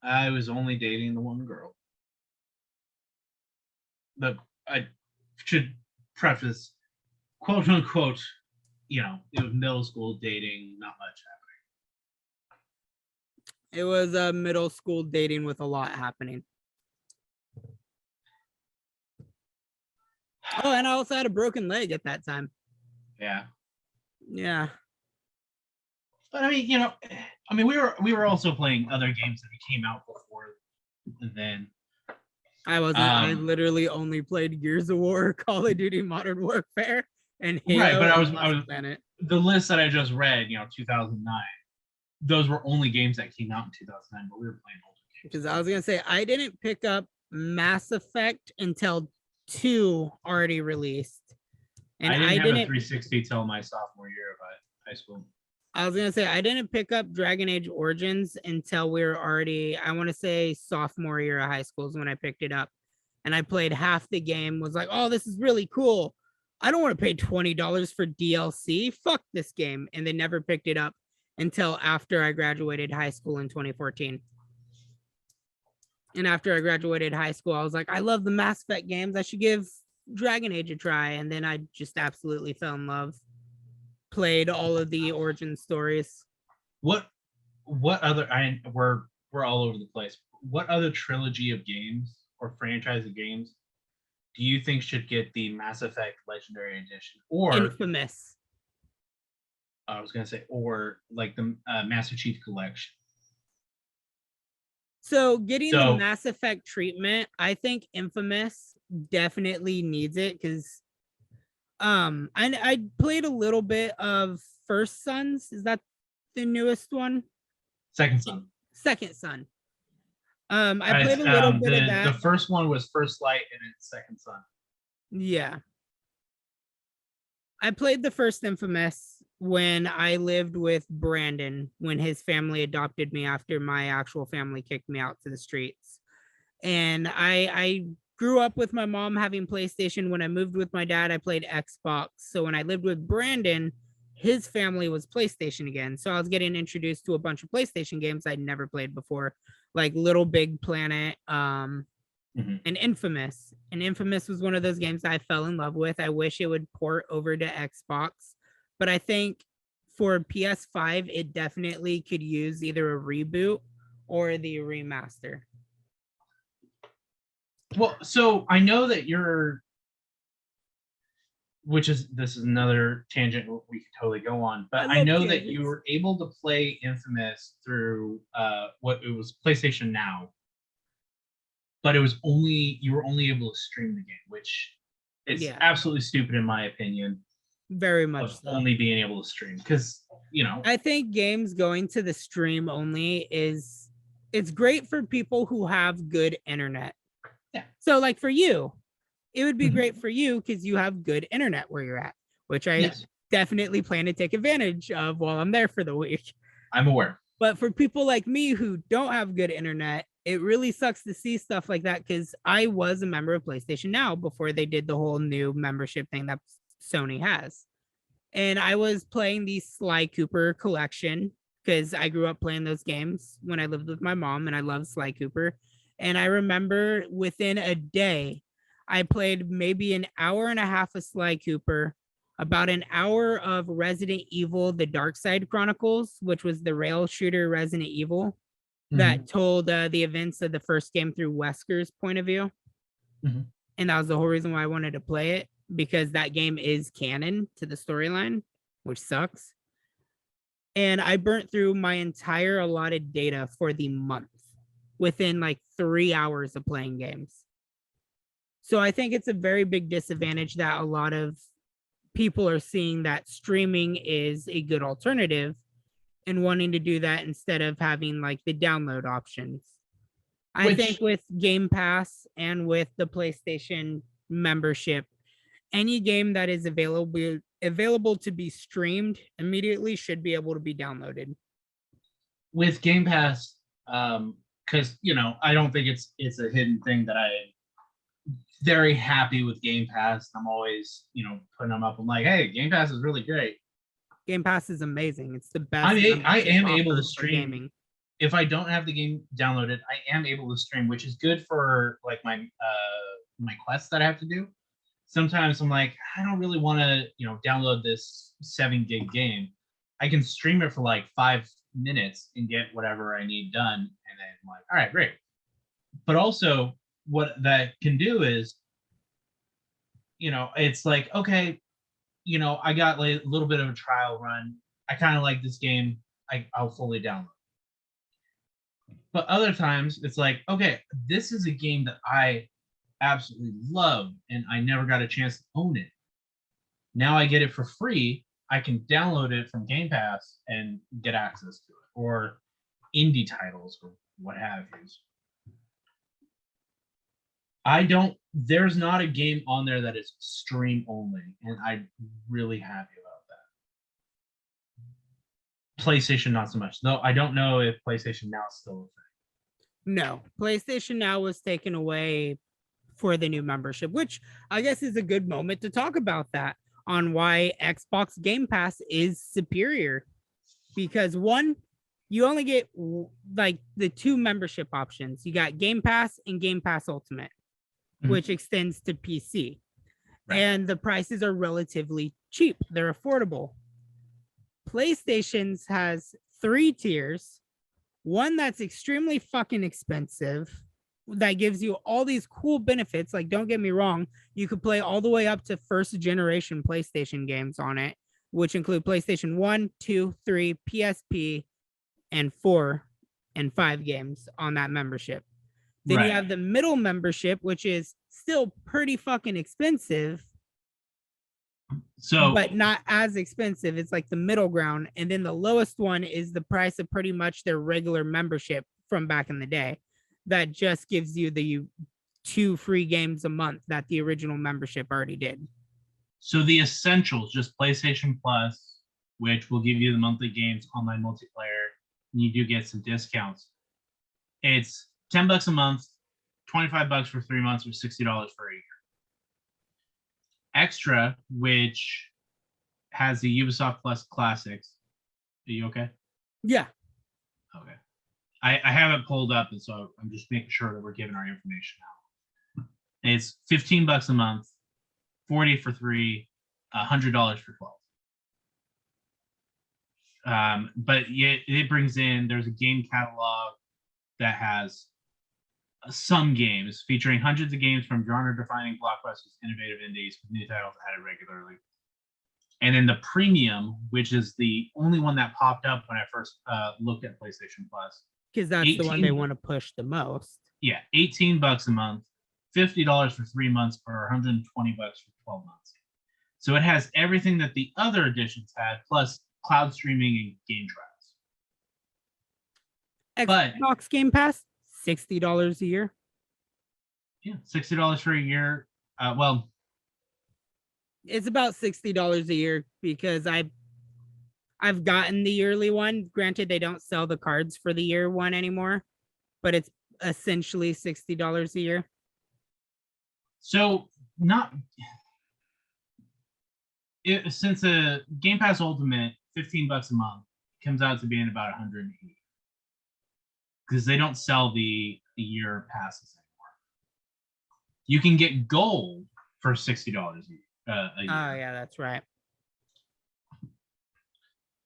I was only dating the one girl. But I should preface, quote unquote, you know, it was middle school dating, not much happening. It was a middle school dating with a lot happening. Oh, and I also had a broken leg at that time. Yeah. Yeah. But I mean, you know, we were also playing other games that came out before then. I wasn't. I literally only played Gears of War, Call of Duty, Modern Warfare, and Halo. Right, but I was Planet. The list that I just read, you know, 2009. Those were only games that came out in 2009, but we were playing older games. Because I was gonna say I didn't pick up Mass Effect until 2 already released, and I didn't have a 360 till my sophomore year of high school. I was gonna say I didn't pick up Dragon Age Origins until we were already, I want to say, sophomore year of high school is when I picked it up, and I played half the game. Was like, oh, this is really cool. I don't want to pay $20 for DLC. Fuck this game, and they never picked it up until after I graduated high school in 2014. And after I graduated high school, I was like, I love the Mass Effect games. I should give Dragon Age a try, and then I just absolutely fell in love. Played all of the origin stories. What other? We're all over the place. What other trilogy of games or franchise of games do you think should get the Mass Effect Legendary Edition or Infamous? I was gonna say, or like the Master Chief Collection. So getting the Mass Effect treatment, I think Infamous definitely needs it because I played a little bit of First Sons. Is that the newest one? Second Son. Second Son. I played a little bit of that. The first one was First Light and it's Second Son. Yeah. I played the first Infamous when I lived with Brandon, when his family adopted me after my actual family kicked me out to the streets. And I grew up with my mom having PlayStation. When I moved with my dad, I played Xbox. So when I lived with Brandon, his family was PlayStation again. So I was getting introduced to a bunch of PlayStation games I'd never played before, like Little Big Planet, and Infamous. And Infamous was one of those games I fell in love with. I wish it would port over to Xbox, but I think for PS5, it definitely could use either a reboot or the remaster. Well, so I know that this is another tangent we could totally go on, but I know that you were able to play Infamous through what it was PlayStation Now, but you were only able to stream the game, which is absolutely stupid in my opinion. Very much so. Only being able to stream, because I think games going to the stream only it's great for people who have good internet. Yeah. So like for you, it would be great for you because you have good internet where you're at, which I definitely plan to take advantage of while I'm there for the week. I'm aware. But for people like me who don't have good internet, it really sucks to see stuff like that because I was a member of PlayStation Now before they did the whole new membership thing that Sony has. And I was playing the Sly Cooper collection because I grew up playing those games when I lived with my mom, and I love Sly Cooper. And I remember within a day, I played maybe an hour and a half of Sly Cooper, about an hour of Resident Evil: The Dark Side Chronicles, which was the rail shooter Resident Evil that told the events of the first game through Wesker's point of view. Mhm. And that was the whole reason why I wanted to play it, because that game is canon to the storyline, which sucks. And I burnt through my entire allotted data for the month within like 3 hours of playing games. So I think it's a very big disadvantage that a lot of people are seeing, that streaming is a good alternative and wanting to do that instead of having like the download options. I think with Game Pass and with the PlayStation membership, any game that is available to be streamed immediately should be able to be downloaded. With Game Pass, because I don't think it's a hidden thing that I'm very happy with Game Pass. I'm always putting them up. I'm like, hey, Game Pass is really great. Game Pass is amazing. It's the best. I am able to stream gaming. If I don't have the game downloaded. I am able to stream, which is good for like my quests that I have to do. Sometimes I'm like, I don't really want to download this 7 gig game. I can stream it for like 5 minutes and get whatever I need done, and then I'm like, all right, great. But also, what that can do is, it's like, okay, I got like a little bit of a trial run. I kind of like this game. I'll fully download. But other times it's like, okay, this is a game that I absolutely love and I never got a chance to own it. Now I get it for free. I can download it from Game Pass and get access to it, or indie titles or what have you. There's not a game on there that is stream only, and I'm really happy about that. PlayStation, not so much. Though I don't know if PlayStation Now is still a thing. No, PlayStation Now was taken away for the new membership, which I guess is a good moment to talk about that, on why Xbox Game Pass is superior. Because one, you only get like the 2 membership options. You got Game Pass and Game Pass Ultimate, which extends to PC. Right. And the prices are relatively cheap. They're affordable. PlayStation's has 3 tiers. One that's extremely fucking expensive, that gives you all these cool benefits. Like, don't get me wrong, you could play all the way up to first generation PlayStation games on it, which include PlayStation 1, 2, 3, PSP, and 4 and 5 games on that membership. Then you have the middle membership, which is still pretty fucking expensive, but not as expensive. It's like the middle ground. And then the lowest one is the price of pretty much their regular membership from back in the day, that just gives you the 2 free games a month that the original membership already did. So the essentials, just PlayStation Plus, which will give you the monthly games, online multiplayer, and you do get some discounts. It's $10 a month, $25 for 3 months, or $60 for a year. Extra, which has the Ubisoft Plus Classics. Are you okay? Yeah. Okay. I have it pulled up, and so I'm just making sure that we're giving our information out. It's $15 a month, $40 for 3, $100 for 12. But it brings in, there's a game catalog that has some games featuring hundreds of games from genre-defining blockbusters, innovative indies, with new titles added regularly. And then the premium, which is the only one that popped up when I first looked at PlayStation Plus. Because that's the one they want to push the most. Yeah, $18 a month, $50 for 3 months, or $120 for 12 months. So it has everything that the other editions had, plus cloud streaming and game trials. Xbox Game Pass, $60 a year. Yeah, $60 for a year. Well, it's about $60 a year, because I've gotten the yearly one. Granted, they don't sell the cards for the year one anymore, but it's essentially $60 a year. So since a Game Pass Ultimate, $15 a month, comes out to being about 180 because they don't sell the year passes anymore. You can get gold for $60 a year. Oh yeah, that's right.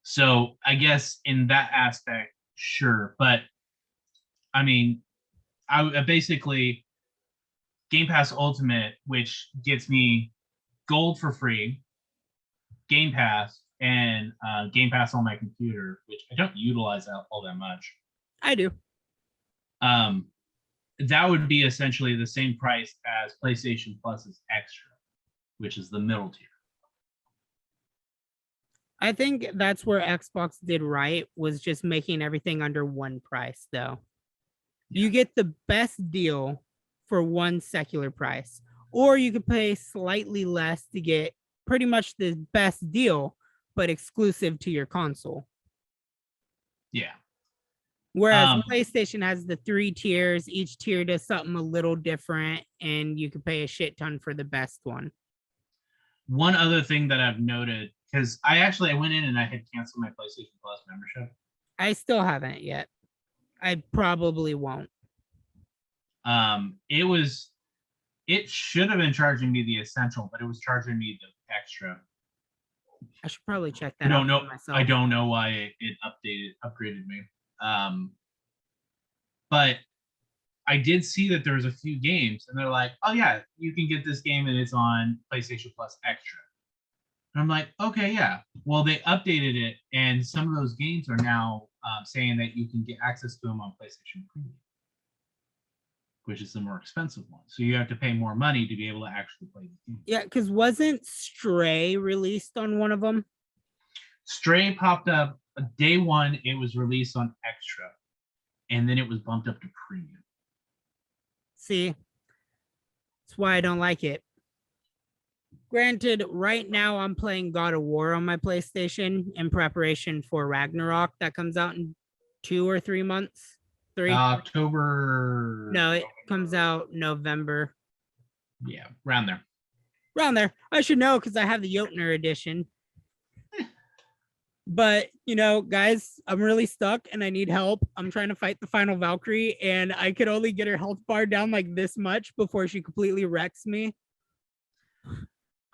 So I guess in that aspect, sure, but I mean, I basically Game Pass Ultimate, which gets me gold for free, Game Pass, and Game Pass on my computer, which I don't utilize all that much. I do. That would be essentially the same price as PlayStation Plus's Extra, which is the middle tier. I think that's where Xbox did right, was just making everything under one price, though. Yeah. You get the best deal for one secular price, or you could pay slightly less to get pretty much the best deal, but exclusive to your console. Yeah. Whereas PlayStation has the 3 tiers, each tier does something a little different, and you could pay a shit ton for the best one. One other thing that I've noted, because I went in and I had canceled my PlayStation Plus membership. I still haven't yet. I probably won't. It should have been charging me the essential, but it was charging me the extra. I should probably check that out. Myself. I don't know why it upgraded me. But I did see that there was a few games, and they're like, "Oh yeah, you can get this game, and it's on PlayStation Plus Extra." And I'm like, "Okay, yeah." Well, they updated it, and some of those games are now saying that you can get access to them on PlayStation Premium, which is the more expensive one. So you have to pay more money to be able to actually play the game. Yeah, because wasn't Stray released on one of them? Stray popped up day one. It was released on Extra, and then it was bumped up to Premium. See, that's why I don't like it. Granted, right now I'm playing God of War on my PlayStation in preparation for Ragnarok that comes out in 2 or 3 months. 3 October. No, it comes out November. Yeah, around there. Around there. I should know because I have the Jotner edition. But, you know, guys, I'm really stuck and I need help. I'm trying to fight the final Valkyrie, and I could only get her health bar down like this much before she completely wrecks me.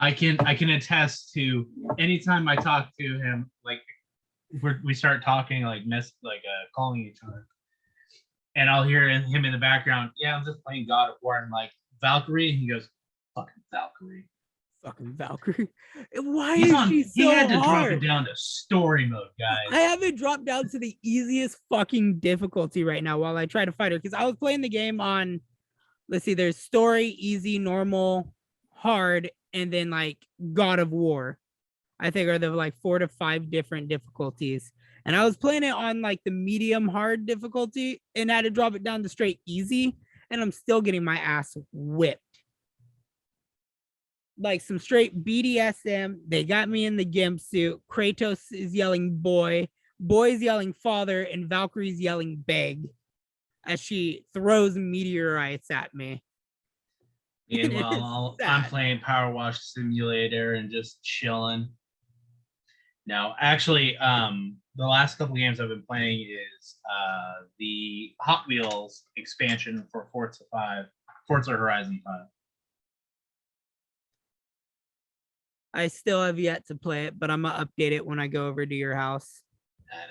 I can attest to anytime I talk to him, like we start talking, like calling each other, and I'll hear him in the background. Yeah, I'm just playing God of War, and like Valkyrie, and he goes, "Fucking Valkyrie." Fucking Valkyrie. Why is she so He had to hard? drop it down to story mode, guys. I have it dropped down to the easiest fucking difficulty right now while I try to fight her, because I was playing the game on, let's see, there's story, easy, normal, hard, and then like God of War. I think are the like 4 to 5 different difficulties. And I was playing it on like the medium hard difficulty and had to drop it down to straight easy, and I'm still getting my ass whipped. Like some straight BDSM. They got me in the gimp suit. Kratos is yelling boy. Boy's yelling father. And Valkyrie's yelling beg as she throws meteorites at me. Meanwhile, I'm playing Power Wash Simulator and just chilling. No, actually, the last couple games I've been playing is the Hot Wheels expansion for Forza Horizon 5. I still have yet to play it, but I'm gonna update it when I go over to your house.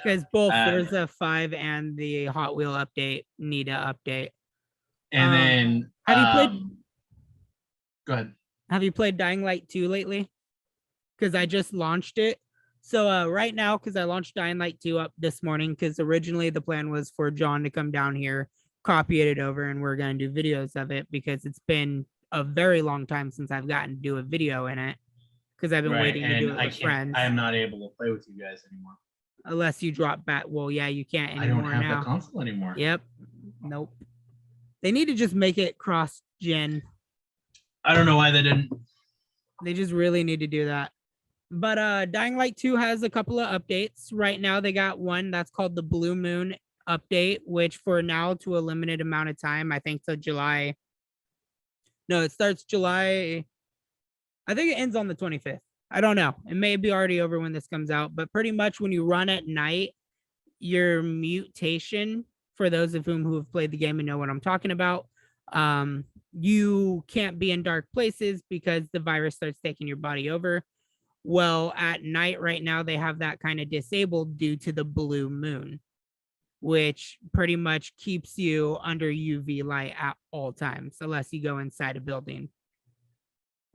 Because both Forza 5 and the Hot Wheel update need to update. And then have you played? Go ahead. Have you played Dying Light 2 lately? Because I just launched it. So right now, because I launched Dying Light 2 up this morning, because originally the plan was for John to come down here, copy it over, and we're gonna do videos of it, because it's been a very long time since I've gotten to do a video in it. Because I've been waiting to do it with friends. I am not able to play with you guys anymore. Unless you drop back. Well, yeah, you can't anymore now. I don't have the console anymore. Yep. Nope. They need to just make it cross-gen. I don't know why they didn't. They just really need to do that. But Dying Light 2 has a couple of updates. Right now, they got one that's called the Blue Moon update, which for now, to a limited amount of time, I think till July. No, it starts July... I think it ends on the 25th. I don't know. It may be already over when this comes out, but pretty much when you run at night, your mutation, for those of whom who have played the game and know what I'm talking about, you can't be in dark places because the virus starts taking your body over. Well, at night right now, they have that kind of disabled due to the blue moon, which pretty much keeps you under UV light at all times, unless you go inside a building.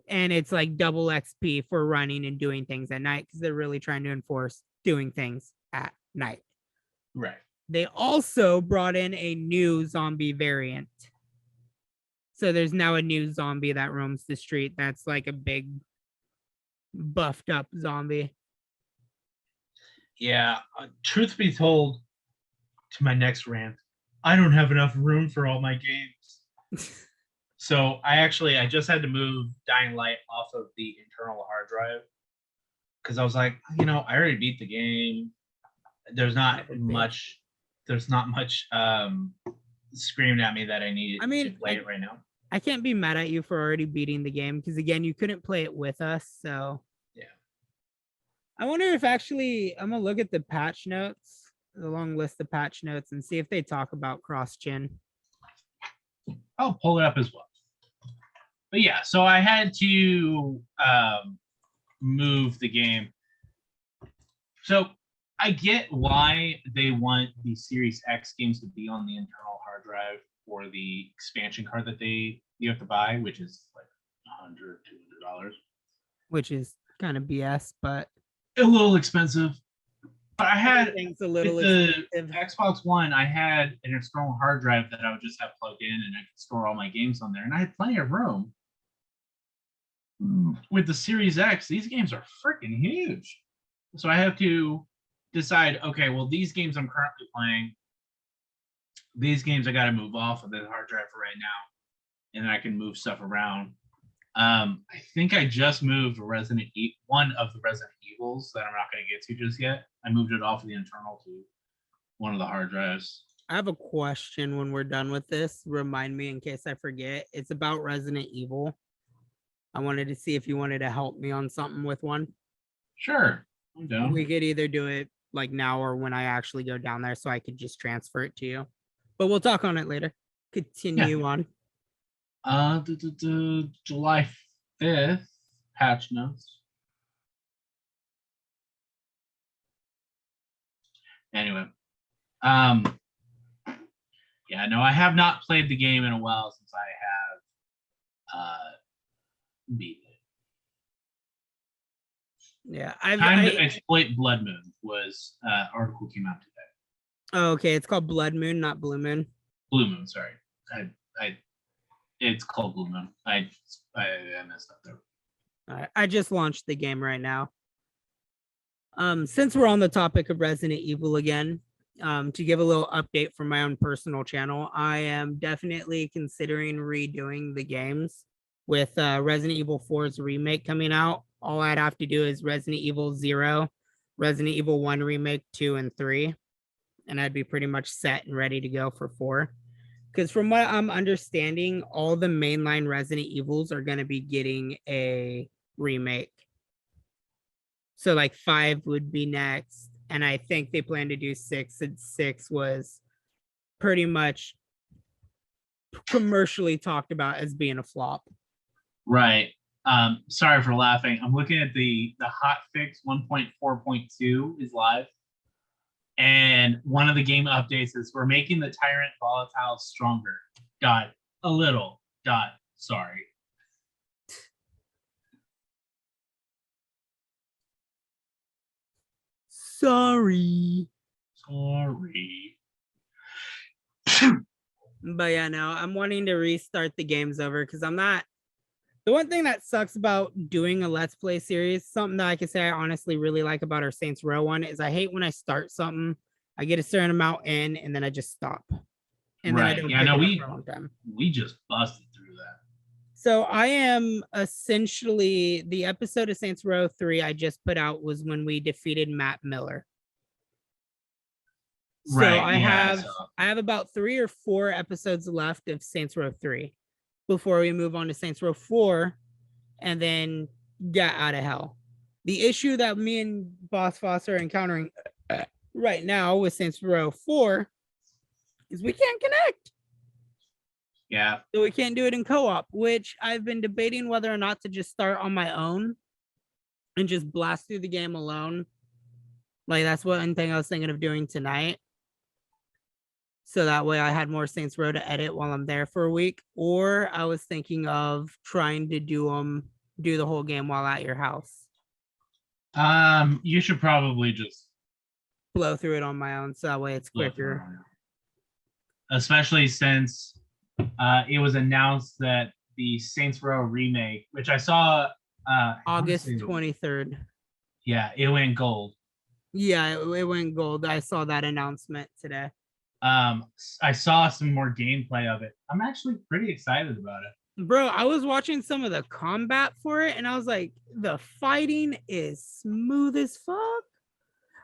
And it's like double XP for running and doing things at night because they're really trying to enforce doing things at night. Right. They also brought in a new zombie variant. So there's now a new zombie that roams the street that's like a big buffed up zombie. Yeah. Truth be told, to my next rant, I don't have enough room for all my games. So I just had to move Dying Light off of the internal hard drive because I was like, I already beat the game. There's not much screaming at me that I need to play it right now. I can't be mad at you for already beating the game because again, you couldn't play it with us. So yeah. I wonder if actually I'm gonna look at the patch notes, the long list of patch notes, and see if they talk about cross-gen. I'll pull it up as well. But yeah, so I had to move the game. So I get why they want the Series X games to be on the internal hard drive for the expansion card that you have to buy, which is like $100, $200. Which is kind of BS, but a little expensive. But I had a little the Xbox One, I had an external hard drive that I would just have plugged in and I could store all my games on there. And I had plenty of room. With the Series X, these games are freaking huge. So I have to decide, okay, well, these games I'm currently playing, these games I got to move off of the hard drive for right now. And then I can move stuff around. I think I just moved one of the Resident Evils that I'm not going to get to just yet. I moved it off of the internal to one of the hard drives. I have a question when we're done with this. Remind me in case I forget. It's about Resident Evil. I wanted to see if you wanted to help me on something with one. Sure. I'm down. We could either do it like now or when I actually go down there so I could just transfer it to you. But we'll talk on it later. Continue on. July 5th patch notes. Anyway, yeah, no, I have not played the game in a while since I have beat it. Yeah, Time to Exploit Blood Moon was article came out today. Oh, okay, it's called Blood Moon, not Blue Moon. Blue Moon, sorry. It's called Blue Moon. I messed up there. All right, I just launched the game right now. Since we're on the topic of Resident Evil again, to give a little update from my own personal channel, I am definitely considering redoing the games with Resident Evil 4's remake coming out. All I'd have to do is Resident Evil 0, Resident Evil 1 Remake 2 and 3, and I'd be pretty much set and ready to go for 4. Because from what I'm understanding, all the mainline Resident Evils are going to be getting a remake. So like 5 would be next. And I think they plan to do 6. And 6 was pretty much commercially talked about as being a flop. Right. Sorry for laughing. I'm looking at the hot fix 1.4.2 is live. And one of the game updates is we're making the Tyrant volatile stronger. A little. Sorry. Sorry. But yeah, no, I'm wanting to restart the games over because I'm not. The one thing that sucks about doing a Let's Play series, something that I can say I honestly really like about our Saints Row one, is I hate when I start something, I get a certain amount in, and then I just stop. And right. Then I don't pick it up for a long time. We just busted through that. So I am essentially, the episode of Saints Row 3 I just put out was when we defeated Matt Miller. So right, I have about 3 or 4 episodes left of Saints Row 3 before we move on to Saints Row 4 and then get out of hell. The issue that me and Boss Foss are encountering right now with Saints Row 4 is we can't connect. Yeah. So we can't do it in co-op, which I've been debating whether or not to just start on my own and just blast through the game alone. Like that's one thing I was thinking of doing tonight. So that way I had more Saints Row to edit while I'm there for a week. Or I was thinking of trying to do the whole game while at your house. You should probably just blow through it on my own, so that way it's quicker. Especially since it was announced that the Saints Row remake, which I saw August 23rd. Yeah, it went gold. Yeah, it went gold. I saw that announcement today. I saw some more gameplay of it. I'm actually pretty excited about it. Bro, I was watching some of the combat for it and I was like, the fighting is smooth as fuck.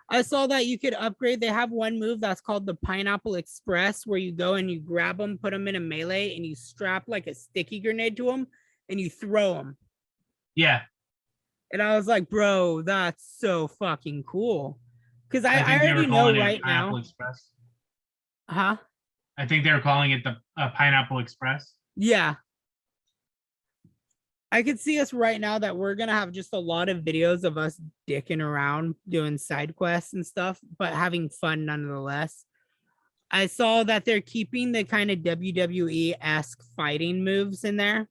I saw that you could upgrade. They have one move that's called the Pineapple Express, where you go and you grab them, put them in a melee, and you strap like a sticky grenade to them and you throw them. Yeah. And I was like, bro, that's so fucking cool. Because I already know right now. Express. Huh? I think they were calling it the Pineapple Express. Yeah. I could see us right now that we're gonna have just a lot of videos of us dicking around doing side quests and stuff, but having fun nonetheless. I saw that they're keeping the kind of WWE-esque fighting moves in there,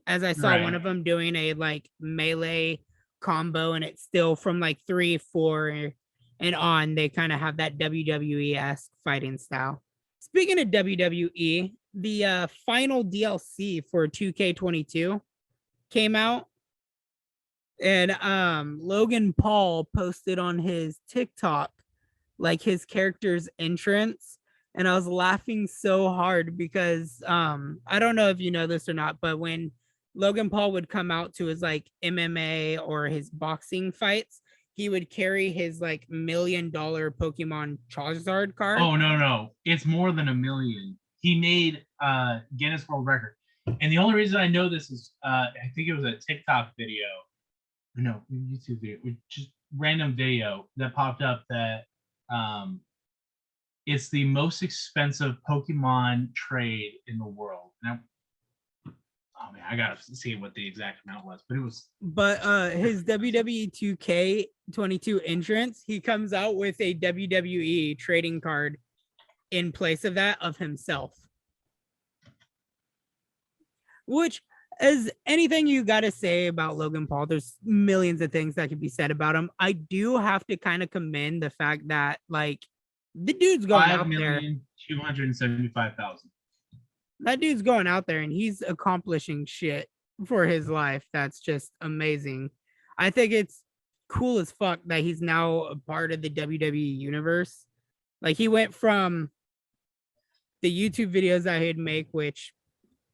as I saw one of them doing a like melee combo, and it's still from like 3, 4, and on. They kind of have that WWE-esque fighting style. Speaking of WWE, the final DLC for 2K22 came out, and Logan Paul posted on his TikTok like his character's entrance, and I was laughing so hard because I don't know if you know this or not, but when Logan Paul would come out to his like MMA or his boxing fights, he would carry his like $1 million Pokemon Charizard card. Oh no, it's more than $1 million. He made Guinness World Record. And the only reason I know this is I think it was a TikTok video. No, YouTube video. Just random video that popped up that it's the most expensive Pokemon trade in the world. Now, oh man, I gotta see what the exact amount was, but it was. But his WWE 2K22 entrance, he comes out with a WWE trading card in place of that of himself. Which, as anything you got to say about Logan Paul, there's millions of things that could be said about him. I do have to kind of commend the fact that, like, the dude's going out there. 5,275,000. That dude's going out there and he's accomplishing shit for his life. That's just amazing. I think it's cool as fuck that he's now a part of the WWE universe. Like, he went from the YouTube videos that he'd make, which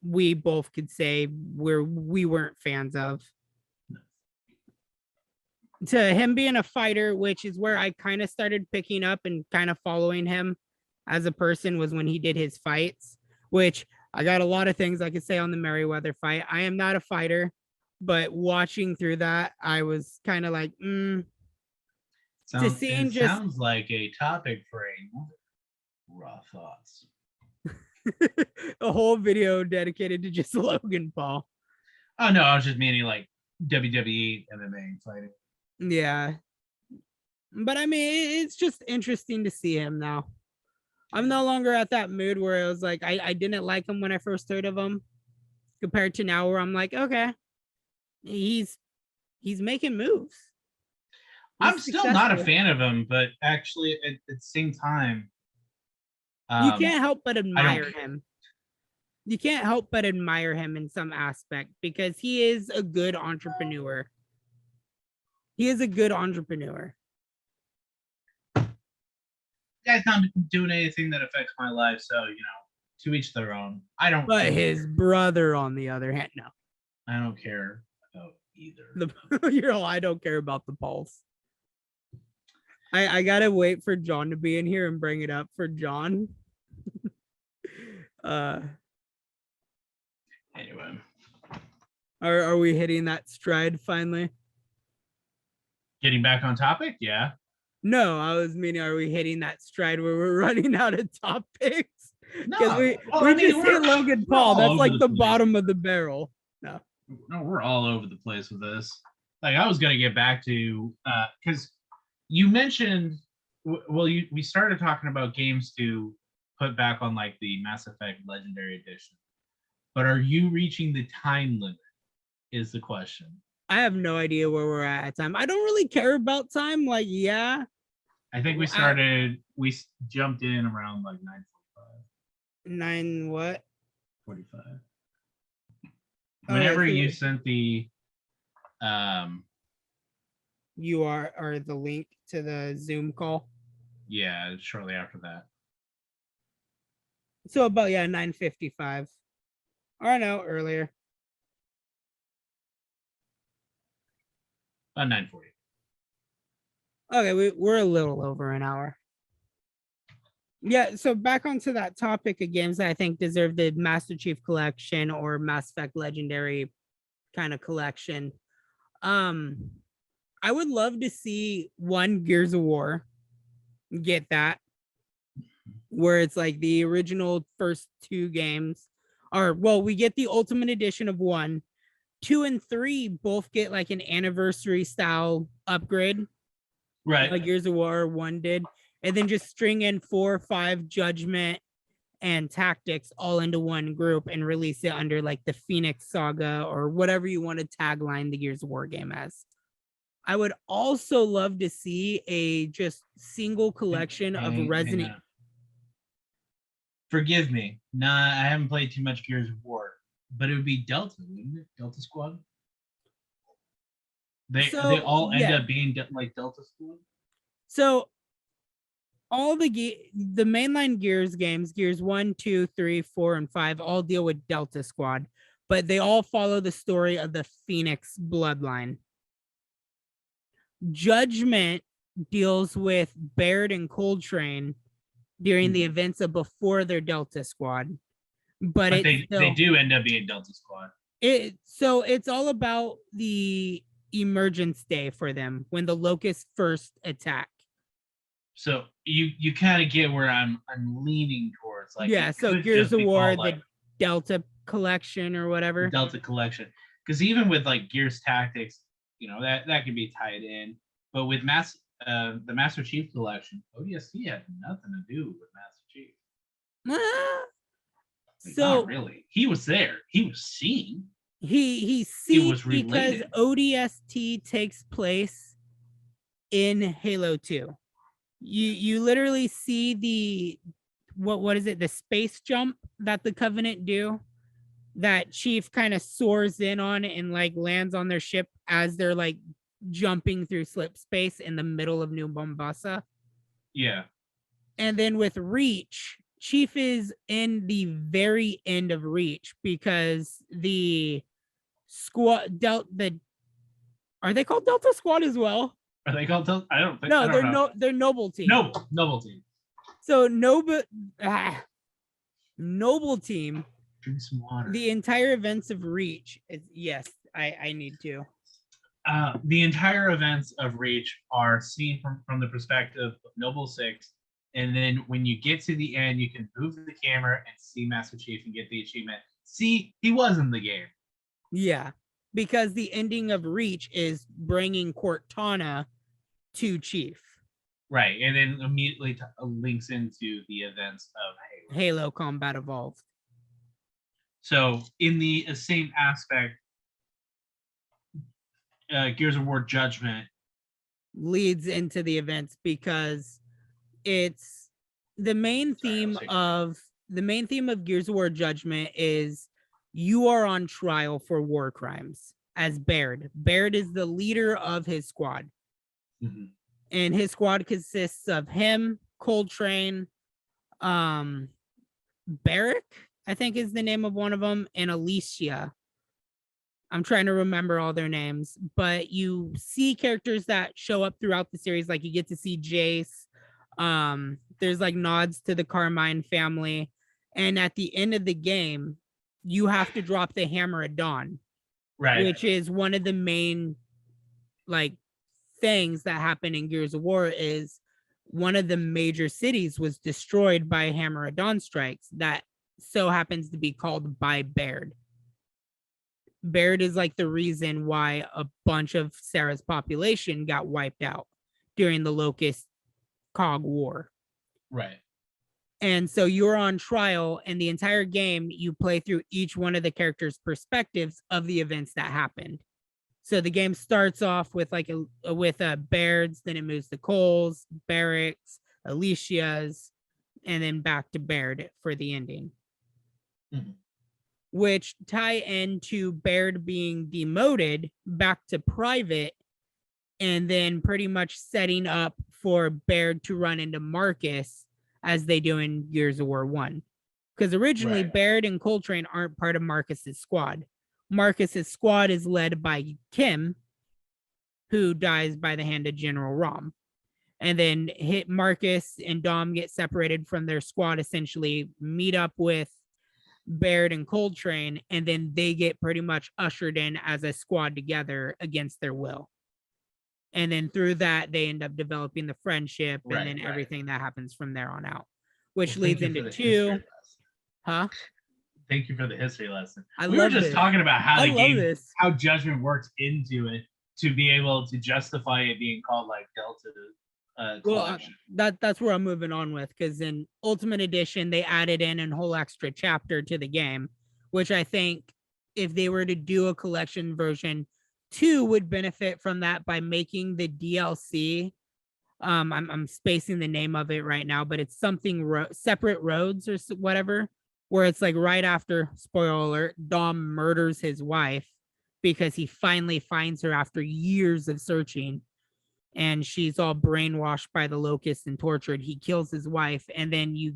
we both could say we weren't fans of, to him being a fighter, which is where I kind of started picking up and kind of following him as a person, was when he did his fights, which I got a lot of things I could say on the Merriweather fight. I am not a fighter, but watching through that, I was kind of like, sounds like a topic for a Raw Thoughts. A whole video dedicated to just Logan Paul. Oh no, I was just meaning like WWE MMA fighting. Yeah, but I mean, it's just interesting to see him now. I'm no longer at that mood where it was like I didn't like him when I first heard of him, compared to now where I'm like, okay, he's making moves. I'm still not a fan of him, but actually at the same time, you can't help but admire him. You can't help but admire him in some aspect because he is a good entrepreneur. He is a good entrepreneur. Guy's not doing anything that affects my life, so to each their own. I don't. But his brother, on the other hand, no. I don't care about either. I don't care about the Pauls. I gotta wait for John to be in here and bring it up for John. Anyway, are we hitting that stride finally? Getting back on topic, yeah. No, I was meaning, are we hitting that stride where we're running out of topics? Because No, we well, I mean, just hit Logan we're Paul. all That's over like the place. bottom of the barrel. No. No, we're all over the place with this. Like, I was gonna get back to because you mentioned, we started talking about games to put back on like the Mass Effect Legendary Edition, but are you reaching the time limit? Is the question. I have no idea where we're at time. I don't really care about time. Like, yeah. I think we jumped in around like 9:45. 9 what? 45. Whenever so you sent the you are the link to the Zoom call. Yeah, shortly after that. So about 9:55. Or no, earlier. 9:40. Okay, we're a little over an hour. Yeah, so back onto that topic of games that I think deserve the Master Chief Collection or Mass Effect Legendary kind of collection. I would love to see one Gears of War get that, where it's like the original first 2 games, or well, we get the Ultimate Edition of 1, 2 and 3 both get like an anniversary style upgrade, right? Like Gears of War 1 did, and then just string in 4, 5 Judgment and Tactics all into one group and release it under like the Phoenix Saga or whatever you want to tagline the Gears of War game as. I would also love to see a just single collection of Resident. Forgive me, I haven't played too much Gears of War, but it would be Delta, wouldn't it? Delta Squad. They all end up being like Delta Squad. So all the mainline Gears games, Gears 1, 2, 3, 4, and 5, all deal with Delta Squad, but they all follow the story of the Phoenix bloodline. Judgment deals with Baird and Coltrane during the events of before their Delta Squad, but they do end up being Delta Squad. So it's all about the emergence day for them when the Locusts first attack. So you kind of get where I'm leaning towards. Like, yeah, so Gears of War, the Delta Collection or whatever. Delta Collection, because even with like Gears Tactics, that could be tied in. But with the Master Chief Collection, ODST had nothing to do with Master Chief. So not really, he was there. He was seen. He was related because ODST takes place in Halo 2. You literally see the what is it, the space jump that the Covenant do, that Chief kind of soars in on and like lands on their ship as they're like jumping through slip space in the middle of New Mombasa. Yeah. And then with Reach, Chief is in the very end of Reach because the squad are they called Delta Squad as well? Are they called Delta? I don't think. No, they're Noble Team. Noble Team. So Noble Team. Drink some water. The entire events of Reach is I need to. The entire events of Reach are seen from the perspective of Noble 6, and then when you get to the end, you can move the camera and see Master Chief and get the achievement. See, he was in the game. Yeah, because the ending of Reach is bringing Cortana to Chief. Right, and then immediately links into the events of Halo Combat Evolved. So in the same aspect, Gears of War Judgment leads into the events because it's the main theme of Gears of War Judgment is you are on trial for war crimes as Baird. Baird is the leader of his squad. Mm-hmm. And his squad consists of him, Coltrane, Barrick, I think is the name of one of them, and Alicia. I'm trying to remember all their names, but you see characters that show up throughout the series. Like you get to see Jace. There's like nods to the Carmine family. And at the end of the game, you have to drop the Hammer at Dawn. Right. Which is one of the main like things that happen in Gears of War is one of the major cities was destroyed by Hammer of Dawn strikes that so happens to be called by Baird. Baird is like the reason why a bunch of Sarah's population got wiped out during the Locust Cog War. Right. And so you're on trial, and the entire game you play through each one of the characters' perspectives of the events that happened. So the game starts off with like a Baird's, then it moves to Cole's, Barrick's, Alicia's, and then back to Baird for the ending. Mhm. Which tie into Baird being demoted back to private, and then pretty much setting up for Baird to run into Marcus as they do in Gears of War 1. Because originally Right. Baird and Coltrane aren't part of Marcus's squad. Marcus's squad is led by Kim, who dies by the hand of General Rom. And then Marcus and Dom get separated from their squad, essentially meet up with Baird and Coltrane, and then they get pretty much ushered in as a squad together against their will. And then through that, they end up developing the friendship, and then everything that happens from there on out, which leads into 2. Huh? Thank you for the history lesson. We were just talking about how the game, how Judgment works into it to be able to justify it being called like Delta Collection. That's where I'm moving on with, because in Ultimate Edition, they added in a whole extra chapter to the game, which I think if they were to do a collection version, 2 would benefit from that by making the DLC. I'm spacing the name of it right now, but it's something Separate Roads or whatever, where it's like right after, spoiler alert, Dom murders his wife because he finally finds her after years of searching, and she's all brainwashed by the Locust and tortured. He kills his wife, and then you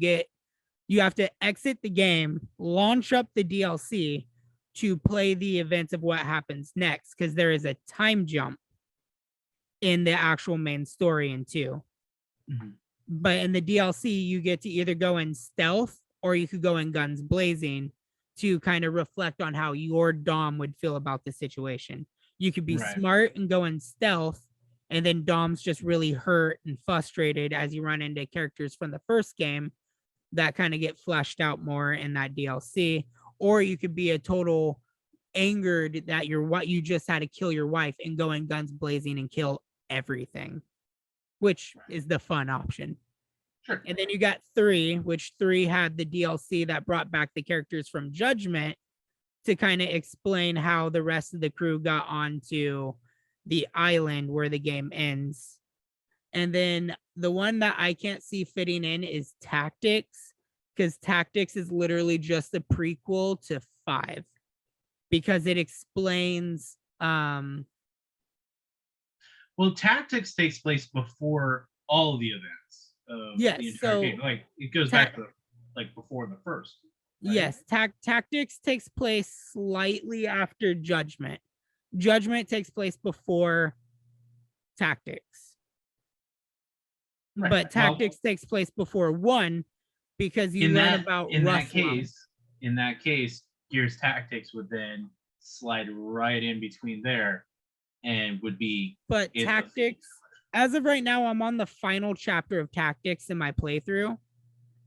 have to exit the game, launch up the DLC to play the events of what happens next, because there is a time jump in the actual main story in 2. Mm-hmm. But in the DLC, you get to either go in stealth or you could go in guns blazing to kind of reflect on how your Dom would feel about the situation. You could be smart and go in stealth, and then Dom's just really hurt and frustrated as you run into characters from the first game that kind of get fleshed out more in that DLC. Or you could be a total angered that you just had to kill your wife and go in guns blazing and kill everything, which is the fun option. Sure. And then you got 3, which 3 had the DLC that brought back the characters from Judgment to kind of explain how the rest of the crew got onto the island where the game ends. And then the one that I can't see fitting in is Tactics, because Tactics is literally just a prequel to 5, because it explains well, Tactics takes place before all the events of the entire game. Like it goes back to like before the first. Right? Yes, Tactics takes place slightly after Judgment. Judgment takes place before Tactics. Right. But Tactics takes place before 1, because you learn about in that case, Gears Tactics would then slide right in between there and would be. But Tactics, as of right now, I'm on the final chapter of Tactics in my playthrough,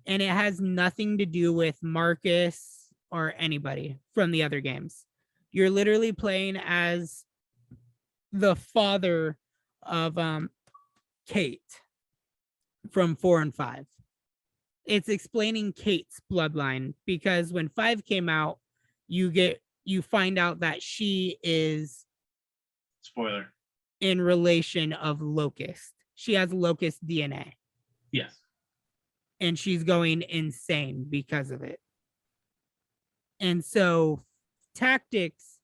and it has nothing to do with Marcus or anybody from the other games. You're literally playing as the father of Kate from 4 and 5. It's explaining Kate's bloodline, because when 5 came out, you find out that she is, spoiler, in relation of Locust. She has Locust DNA. Yes. And she's going insane because of it. And so Tactics,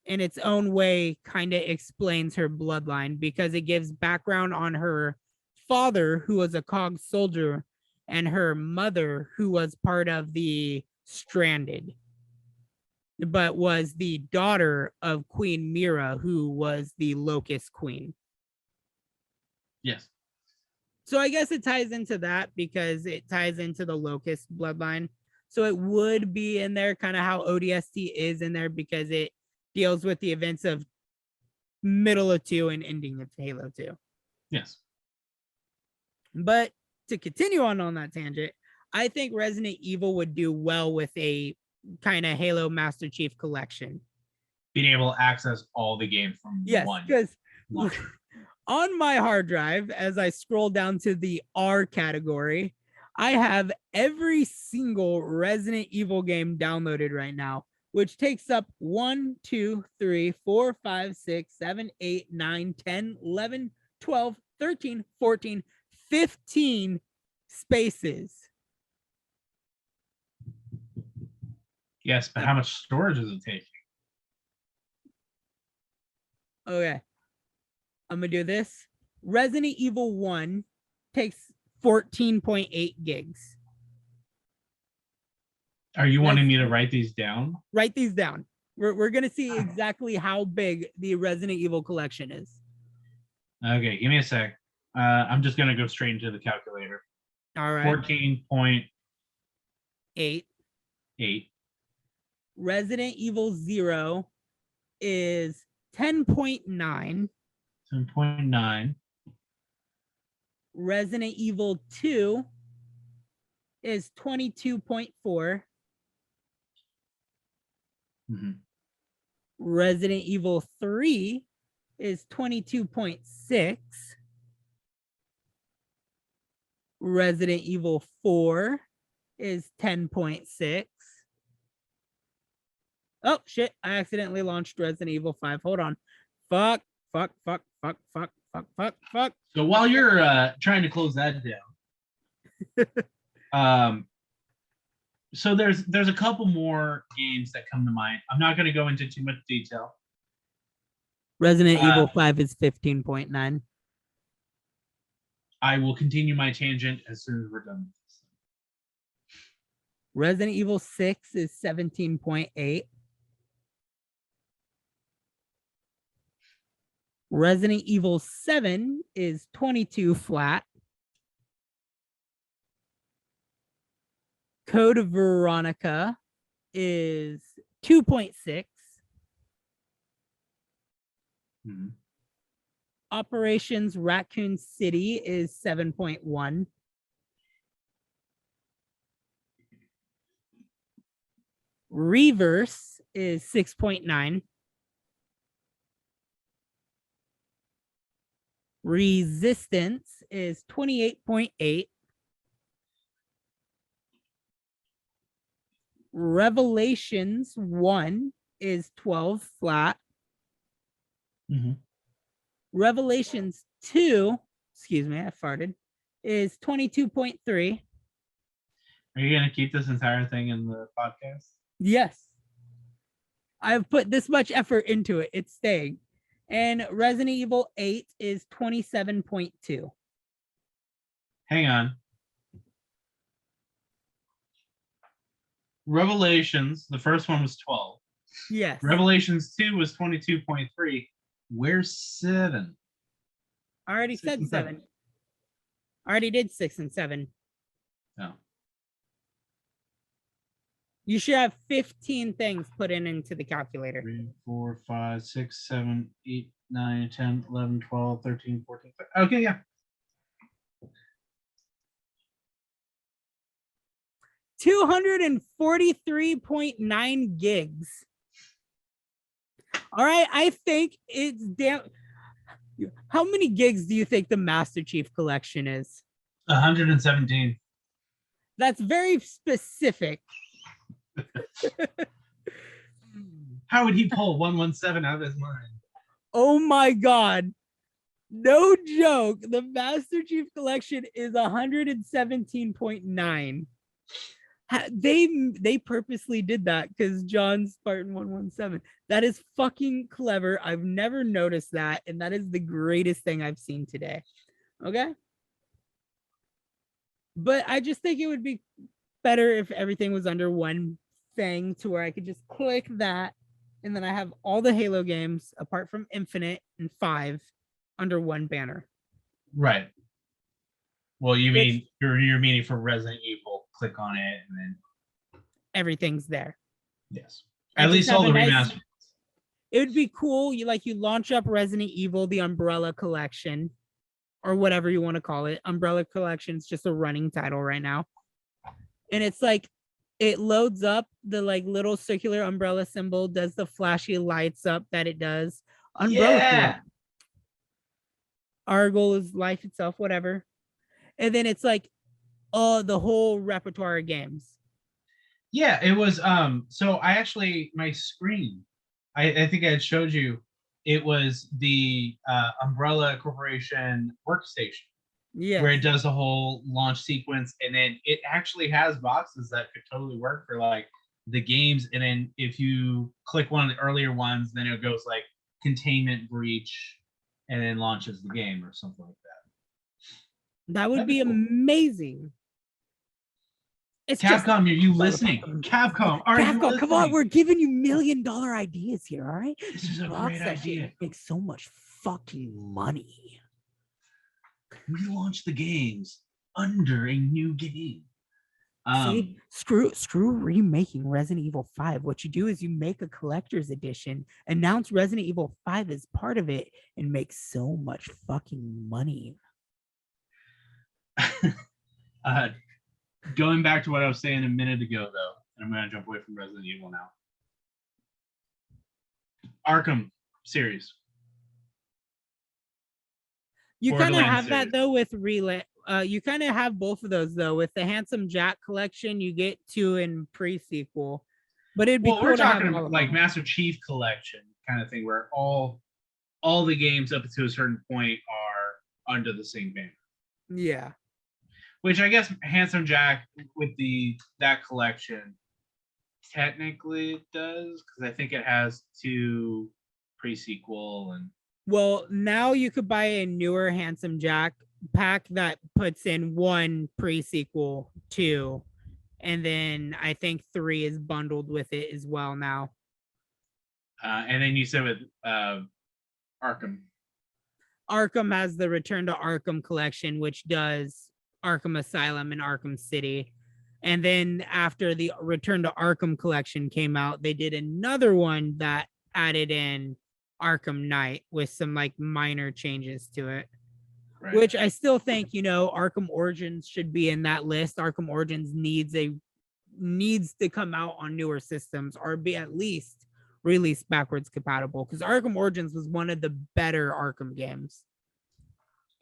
in its own way, kind of explains her bloodline, because it gives background on her father, who was a COG soldier, and her mother, who was part of the Stranded, but was the daughter of Queen Mira, who was the Locust Queen. Yes. So I guess it ties into that, because it ties into the Locust bloodline. So it would be in there, kind of how ODST is in there, because it deals with the events of middle of 2 and ending of Halo 2. Yes. But to continue on that tangent, I think Resident Evil would do well with a kind of Halo Master Chief Collection. Being able to access all the games from one. Yes, because on my hard drive, as I scroll down to the R category, I have every single Resident Evil game downloaded right now, which takes up 1, 2, 3, 4, 5, 6, 7, 8, 9, 10, 11, 12, 13, 14, 15 spaces. Yes, but how much storage is it taking? Okay. I'm going to do this. Resident Evil 1 takes 14.8 gigs. Are you wanting me to write these down? Write these down. We're going to see exactly how big the Resident Evil collection is. Okay, give me a sec. I'm just going to go straight into the calculator. All right. 14.8. 8. Resident Evil 0 is 10.9. 10.9. Resident Evil 2 is 22.4. Mm-hmm. Resident Evil 3 is 22.6. Resident Evil 4 is 10.6. Oh, shit. I accidentally launched Resident Evil 5. Hold on. Fuck. So while you're trying to close that down, so there's a couple more games that come to mind. I'm not going to go into too much detail. Resident Evil 5 is 15.9. I will continue my tangent as soon as we're done with this. Resident Evil 6 is 17.8. Resident Evil 7 is 22 flat. Code Veronica is 2.6. Mm-hmm. Operations Raccoon City is 7.1. Reverse is 6.9. Resistance is 28.8. Revelations 1 is 12 flat. Mm-hmm. Revelations 2, excuse me, I farted, is 22.3. Are you going to keep this entire thing in the podcast? Yes. I've put this much effort into it. It's staying. And Resident Evil 8 is 27.2. Hang on. Revelations, the first one was 12. Yes. Revelations 2 was 22.3. Where's 7? I already said 7. I already did 6 and 7. No. You should have 15 things put into the calculator. 3, 4, 5, 6, 7, 8, 9, 10, 11, 12, 13, 14. 15. Okay, yeah. 243.9 gigs. All right, I think it's damn. How many gigs do you think the Master Chief collection is? 117. That's very specific. How would he pull 117 out of his mind? Oh my God. No joke. The Master Chief collection is 117.9. They purposely did that because John Spartan 117. That is fucking clever. I've never noticed that, and that is the greatest thing I've seen today. Okay? But I just think it would be better if everything was under one thing to where I could just click that, and then I have all the Halo games apart from Infinite and 5 under one banner. Right. Well, you mean you're meaning for Resident Evil? Click on it and then everything's there. Yes. At least all the remasters. It would be cool. You launch up Resident Evil, the Umbrella Collection, or whatever you want to call it. Umbrella Collection is just a running title right now. And it's like it loads up the like little circular umbrella symbol, does the flashy lights up that it does. Umbrella Yeah. Our goal is life itself, whatever. And then it's like the whole repertoire of games. Yeah, it was so I actually my screen, I think I had showed you, it was the Umbrella Corporation workstation where it Yeah. does the whole launch sequence, and then it actually has boxes that could totally work for like the games. And then if you click one of the earlier ones, then it goes like containment breach and then launches the game or something like that. That would That'd be be cool. amazing. It's just Capcom, are you listening? Capcom, are you Capcom, listening? come on, we're giving you $1 million ideas here, all right? This is a great idea. Makes so much fucking money. Relaunch the games under a new game. See, screw remaking Resident Evil 5. What you do is you make a collector's edition, announce Resident Evil 5 as part of it, and make so much fucking money. Going back to what I was saying a minute ago, though, and I'm going to jump away from Resident Evil now. Arkham series. You kind of Borderlands have that series. though with Relay. You kind of have both of those though. With the Handsome Jack collection, you get 2 in pre-sequel, but it'd be Well, cool we're to have talking all about of like them. Master Chief collection kind of thing, where all the games up to a certain point are under the same banner. Yeah. Which I guess Handsome Jack with that collection technically it does, because I think it has 2 pre-sequel and. Well, now you could buy a newer Handsome Jack pack that puts in 1 pre-sequel, 2, and then I think 3 is bundled with it as well now. And then you said with Arkham. Arkham has the Return to Arkham collection, which does Arkham Asylum and Arkham City. And then after the Return to Arkham collection came out, they did another one that added in Arkham Knight with some like minor changes to it. Right. Which I still think, Arkham Origins should be in that list. Arkham Origins needs to come out on newer systems or be at least released backwards compatible, because Arkham Origins was one of the better Arkham games.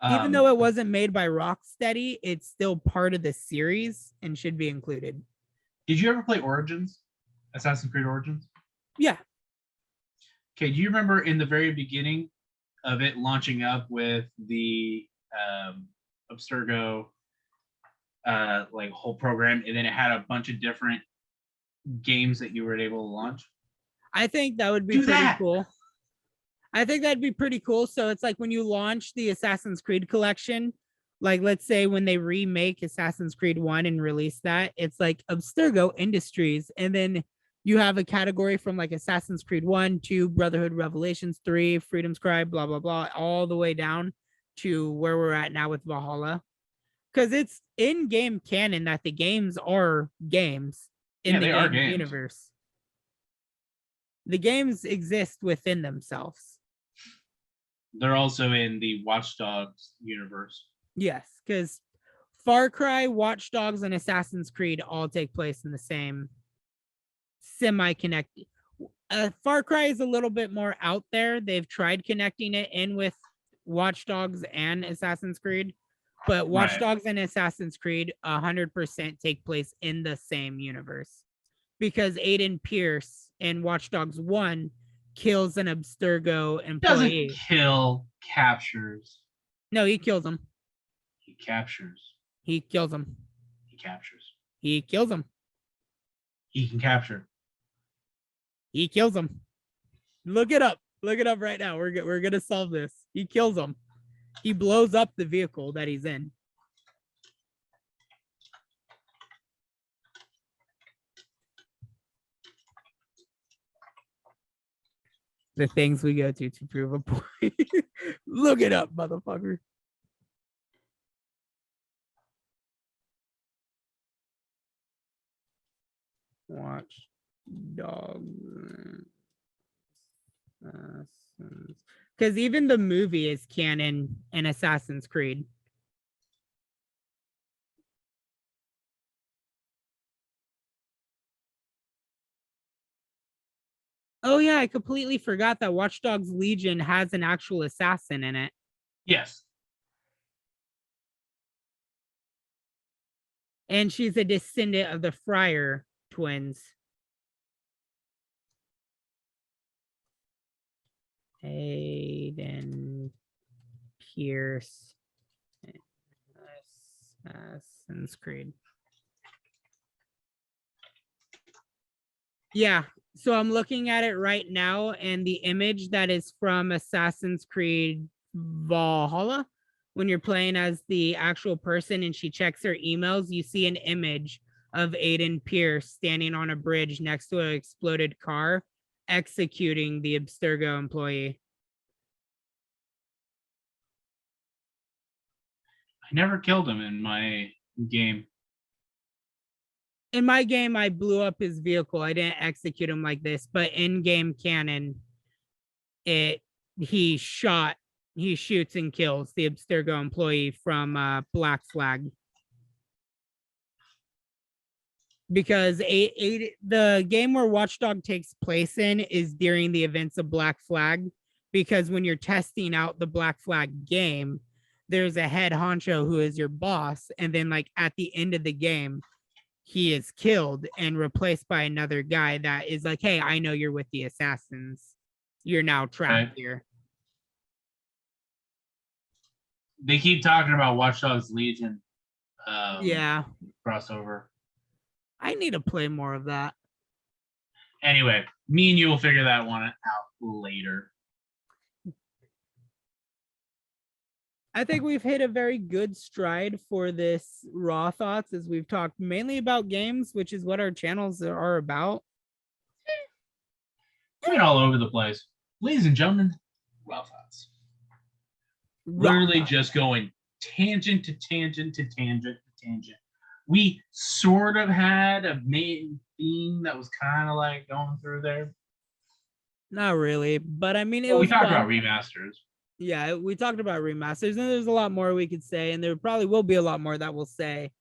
Even though it wasn't made by Rocksteady, it's still part of the series and should be included. Did you ever play Origins? Assassin's Creed Origins? Yeah. Okay, do you remember in the very beginning of it launching up with the Abstergo like whole program, and then it had a bunch of different games that you were able to launch? I think that would be pretty cool. I think that'd be pretty cool. So it's like when you launch the Assassin's Creed collection, like let's say when they remake Assassin's Creed 1 and release that, it's like Abstergo Industries, and then you have a category from like Assassin's Creed 1, 2, Brotherhood Revelations, 3, Freedom's Cry, blah, blah, blah, all the way down to where we're at now with Valhalla. Because it's in-game canon that the games are games in the game universe. The games exist within themselves. They're also in the Watch Dogs universe. Yes, because Far Cry, Watch Dogs, and Assassin's Creed all take place in the same semi-connected. Far Cry is a little bit more out there. They've tried connecting it in with Watch Dogs and Assassin's Creed, but Watch Dogs and Assassin's Creed 100% take place in the same universe, because Aiden Pierce in Watch Dogs 1 kills an Abstergo employee. Doesn't kill, captures. No, he kills him. He captures. He kills him. He captures. He kills him. He can capture. He kills him. Look it up. Look it up right now. We're gonna solve this. He kills him. He blows up the vehicle that he's in. The things we go to prove a point. Look it up, motherfucker. Watch Dogs Because even the movie is canon in Assassin's Creed. Oh yeah, I completely forgot that Watch Dogs Legion has an actual assassin in it. Yes. And she's a descendant of the Fryer twins. Aiden Pierce. Assassin's Creed. Yeah, so I'm looking at it right now, and the image that is from Assassin's Creed Valhalla, when you're playing as the actual person and she checks her emails, you see an image of Aiden Pierce standing on a bridge next to an exploded car, executing the Abstergo employee. I never killed him in my game. In my game, I blew up his vehicle. I didn't execute him like this, but in game canon, he shoots and kills the Abstergo employee from Black Flag. Because the game where Watchdog takes place in is during the events of Black Flag. Because when you're testing out the Black Flag game, there's a head honcho who is your boss, and then like at the end of the game, he is killed and replaced by another guy that is like, hey, I know you're with the assassins. You're now trapped here. They keep talking about Watch Dogs Legion. Yeah. Crossover. I need to play more of that. Anyway, me and you will figure that one out later. I think we've hit a very good stride for this Raw Thoughts, as we've talked mainly about games, which is what our channels are about. We've been all over the place. Ladies and gentlemen, Raw Thoughts. Literally just going tangent to tangent to tangent to tangent. We sort of had a main theme that was kind of like going through there. Not really, but I mean, we talked about remasters. Yeah, we talked about remasters, and there's a lot more we could say, and there probably will be a lot more that we'll say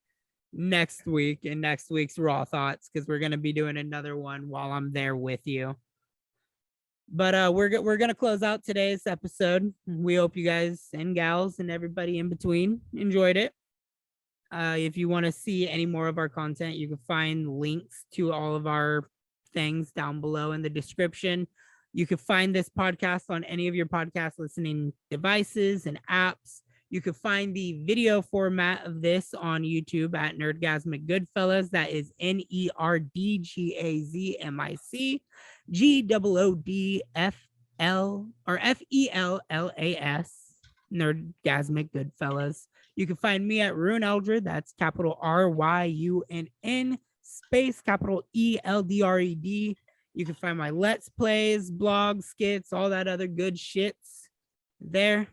next week in next week's Raw Thoughts, because we're going to be doing another one while I'm there with you. But we're gonna close out today's episode. We hope you guys and gals and everybody in between enjoyed it. If you want to see any more of our content, you can find links to all of our things down below in the description. You can find this podcast on any of your podcast listening devices and apps. You can find the video format of this on YouTube at Nerdgasmic Goodfellas. That is NERDGAZMIC GOODFL or FELLAS, Nerdgasmic Goodfellas. You can find me at Ryunn Eldred. That's capital RYUNN space capital ELDRED. You can find my Let's Plays, blogs, skits, all that other good shits there.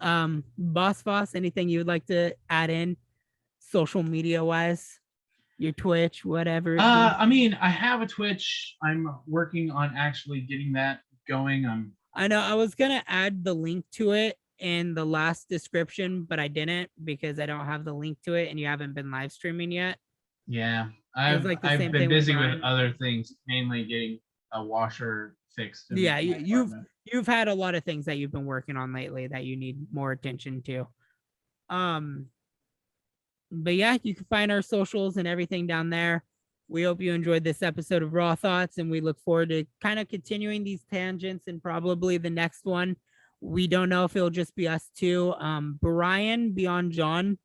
Boss Foss, anything you would like to add in social media wise? Your Twitch, whatever. I mean, I have a Twitch. I'm working on actually getting that going. I know I was gonna add the link to it in the last description, but I didn't because I don't have the link to it and you haven't been live streaming yet. Yeah, I've been busy with other things, mainly getting a washer fixed. Yeah, you've had a lot of things that you've been working on lately that you need more attention to. But yeah, you can find our socials and everything down there. We hope you enjoyed this episode of Raw Thoughts, and we look forward to kind of continuing these tangents and probably the next one. We don't know if it'll just be us two. Brian Beyond John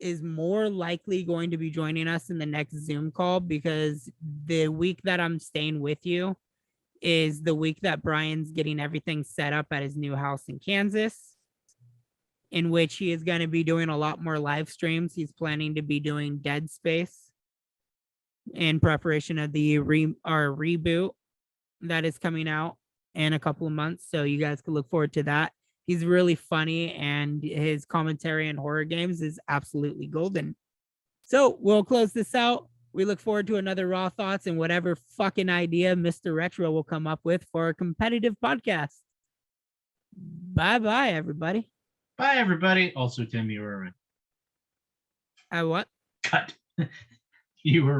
is more likely going to be joining us in the next Zoom call because the week that I'm staying with you is the week that Brian's getting everything set up at his new house in Kansas, in which he is going to be doing a lot more live streams. He's planning to be doing Dead Space in preparation of the reboot that is coming out in a couple of months. So you guys can look forward to that. He's really funny and his commentary on horror games is absolutely golden. So we'll close this out. We look forward to another Raw Thoughts and whatever fucking idea Mr. Retro will come up with for a competitive podcast. Bye-bye, everybody. Bye, everybody. Also, Tim, you were right. What? Cut. You were